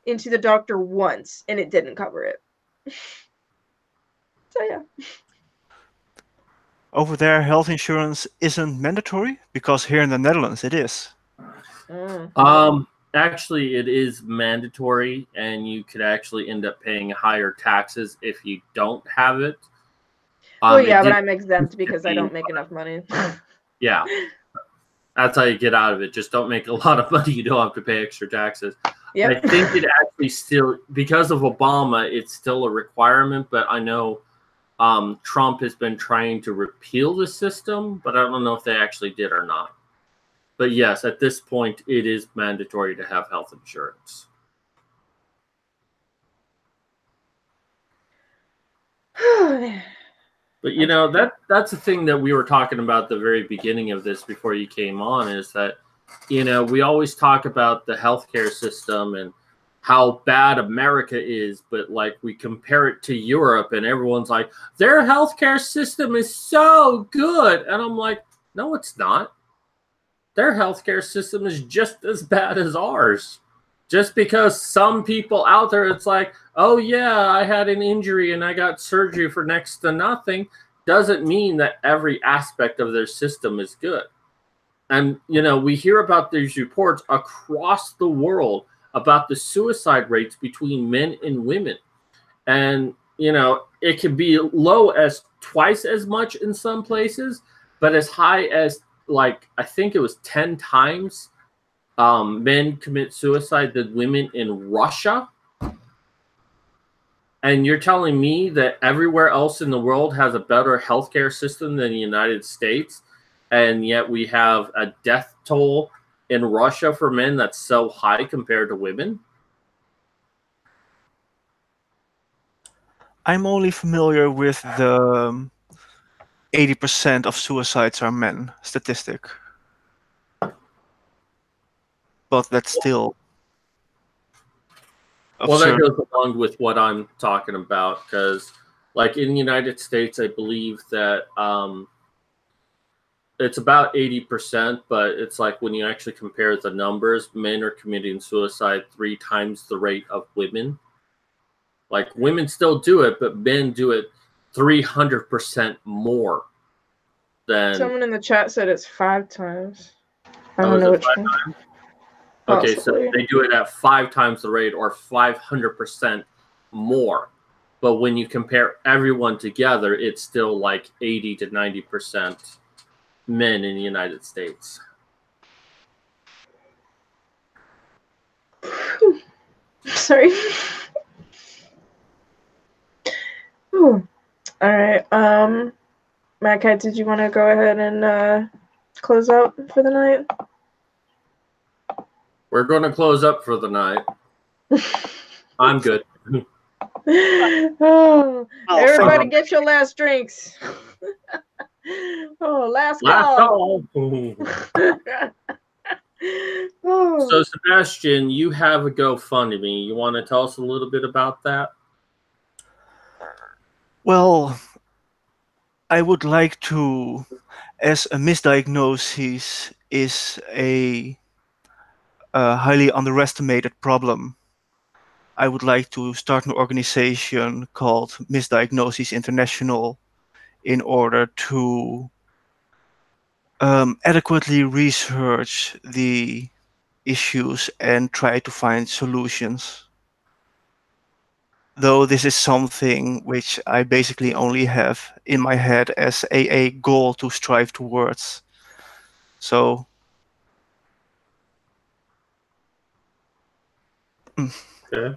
into the doctor once and it didn't cover it. So yeah. Over there, health insurance isn't mandatory because here in the Netherlands it is. Actually, it is mandatory, and you could actually end up paying higher taxes if you don't have it. Well, yeah, but I'm exempt because I don't make enough money. Yeah. That's how you get out of it. Just don't make a lot of money. You don't have to pay extra taxes. Yep. I think it actually still, because of Obama, it's still a requirement, but I know Trump has been trying to repeal the system, but I don't know if they actually did or not. But yes, at this point, it is mandatory to have health insurance. But that's the thing that we were talking about at the very beginning of this before you came on, is that we always talk about the healthcare system and how bad America is, but like we compare it to Europe and everyone's like, their healthcare system is so good. And I'm like, no, it's not. Their healthcare system is just as bad as ours. Just because some people out there, it's like, oh yeah, I had an injury and I got surgery for next to nothing, doesn't mean that every aspect of their system is good. And, we hear about these reports across the world about the suicide rates between men and women. And, it can be low as twice as much in some places, but as high as I think it was 10 times men commit suicide than women in Russia. And you're telling me that everywhere else in the world has a better healthcare system than the United States, and yet we have a death toll in Russia for men that's so high compared to women? I'm only familiar with the 80% of suicides are men statistic. But that's still absurd. Well, that goes along with what I'm talking about, because in the United States, I believe that it's about 80%, but it's like when you actually compare the numbers, men are committing suicide 3 times the rate of women. Like women still do it, but men do it 300% more than. Someone in the chat said it's 5 times. I don't know which one. Okay, so they do it at 5 times the rate, or 500% more. But when you compare everyone together, it's still like 80 to 90% men in the United States. Sorry. All right. Mad Cat, did you want to go ahead and close out for the night? We're going to close up for the night. I'm good. Everybody get your last drinks. Last call. So, Sebastian, you have a GoFundMe. You want to tell us a little bit about that? Well, I would like to, as a misdiagnosis is a a highly underestimated problem, I would like to start an organization called Misdiagnosis International in order to adequately research the issues and try to find solutions. Though this is something which I basically only have in my head as a goal to strive towards. So Okay.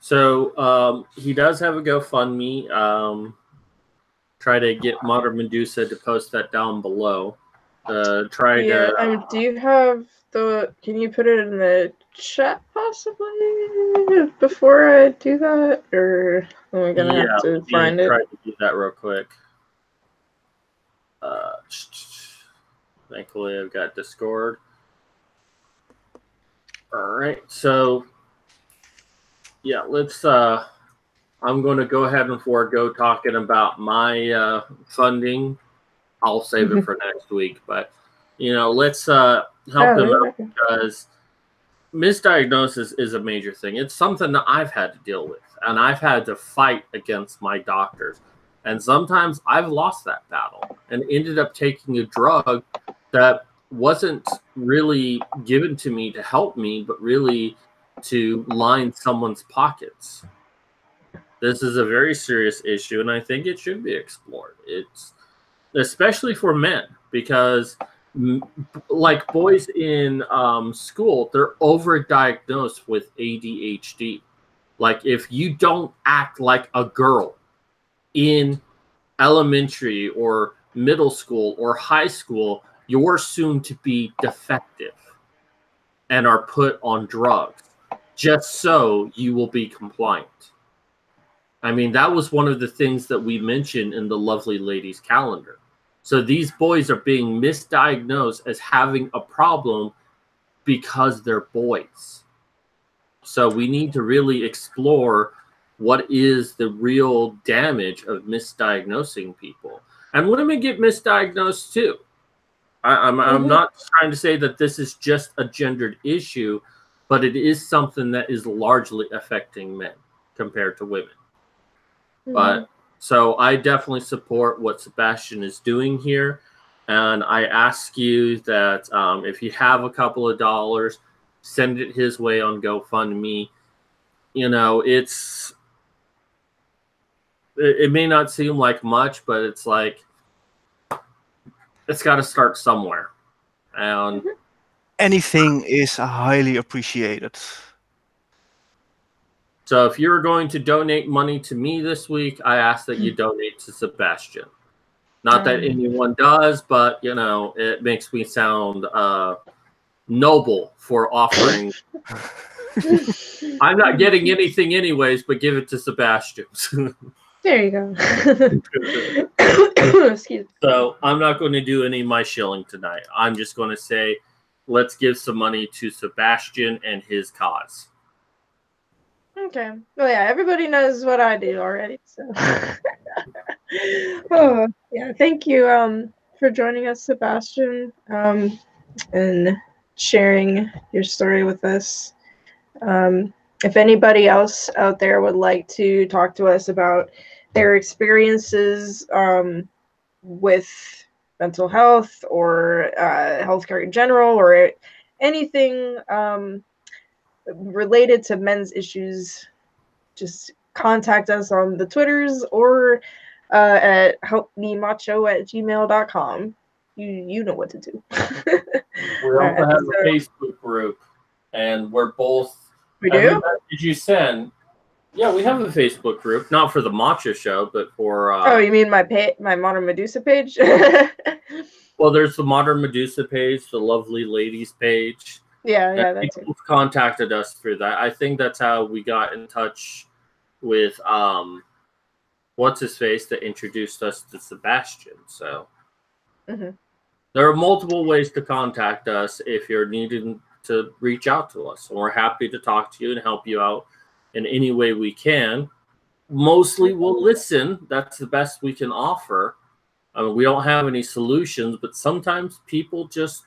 So he does have a GoFundMe. Try to get Modern Medusa to post that down below. Do you have the? Can you put it in the chat possibly before I do that, or am I gonna have to find it? Try to do that real quick. Thankfully, I've got Discord. All right, so yeah, let's. I'm going to go ahead and forego talking about my funding. I'll save it for next week, but let's help him out because misdiagnosis is a major thing. It's something that I've had to deal with, and I've had to fight against my doctors. And sometimes I've lost that battle and ended up taking a drug that wasn't really given to me to help me, but really to line someone's pockets. This is a very serious issue, and I think it should be explored. It's especially for men, because like boys in school, they're overdiagnosed with ADHD. Like if you don't act like a girl in elementary or middle school or high school, you're soon to be defective and are put on drugs just so you will be compliant. I mean, that was one of the things that we mentioned in the Lovely Ladies calendar. So these boys are being misdiagnosed as having a problem because they're boys. So we need to really explore what is the real damage of misdiagnosing people. And women get misdiagnosed too. I'm not trying to say that this is just a gendered issue, but it is something that is largely affecting men compared to women. But so I definitely support what Sebastian is doing here. And I ask you that if you have a couple of dollars, send it his way on GoFundMe. It may not seem like much, but it's like, it's got to start somewhere. And anything is highly appreciated. So if you're going to donate money to me this week, I ask that you donate to Sebastian. Not that anyone does, but, it makes me sound noble for offering. I'm not getting anything anyways, but give it to Sebastian. There you go. Excuse me. So I'm not going to do any of my shilling tonight. I'm just going to say, let's give some money to Sebastian and his cause. Okay. Well, yeah, everybody knows what I do already. So, oh yeah, thank you for joining us, Sebastian, and sharing your story with us. If anybody else out there would like to talk to us about their experiences with mental health or healthcare in general, or anything related to men's issues, just contact us on the Twitters or at helpmemacho@gmail.com. You know what to do. We also have a Facebook group, and we're both. We do? Did you send? Yeah, we have a Facebook group, not for the Macho Show, but for. Oh, you mean my Modern Medusa page? Well, there's the Modern Medusa page, the Lovely Ladies page. Yeah, that's people contacted us through that. I think that's how we got in touch with what's his face that introduced us to Sebastian. So there are multiple ways to contact us if you're needing to reach out to us, and we're happy to talk to you and help you out in any way we can. Mostly we'll listen. That's the best we can offer. I mean, we don't have any solutions, but sometimes people just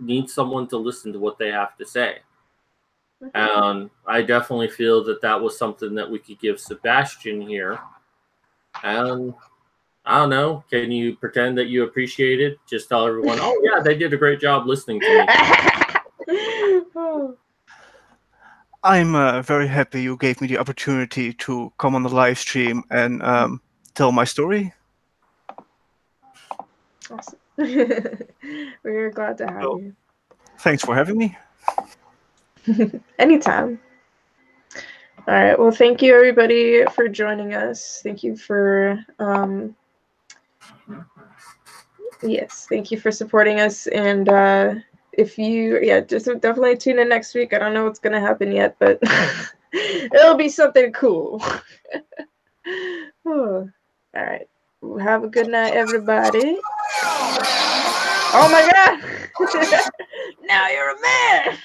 need someone to listen to what they have to say. And I definitely feel that that was something that we could give Sebastian here. And I don't know, can you pretend that you appreciate it? Just tell everyone, oh yeah, they did a great job listening to me. I'm very happy you gave me the opportunity to come on the live stream and tell my story. Awesome. We're glad to have you. Thanks for having me. Anytime. All right. Well, thank you everybody for joining us. Thank you for thank you for supporting us. And if you just definitely tune in next week. I don't know what's gonna happen yet, but it'll be something cool. All right. Have a good night, everybody. Oh my God! Now you're a man.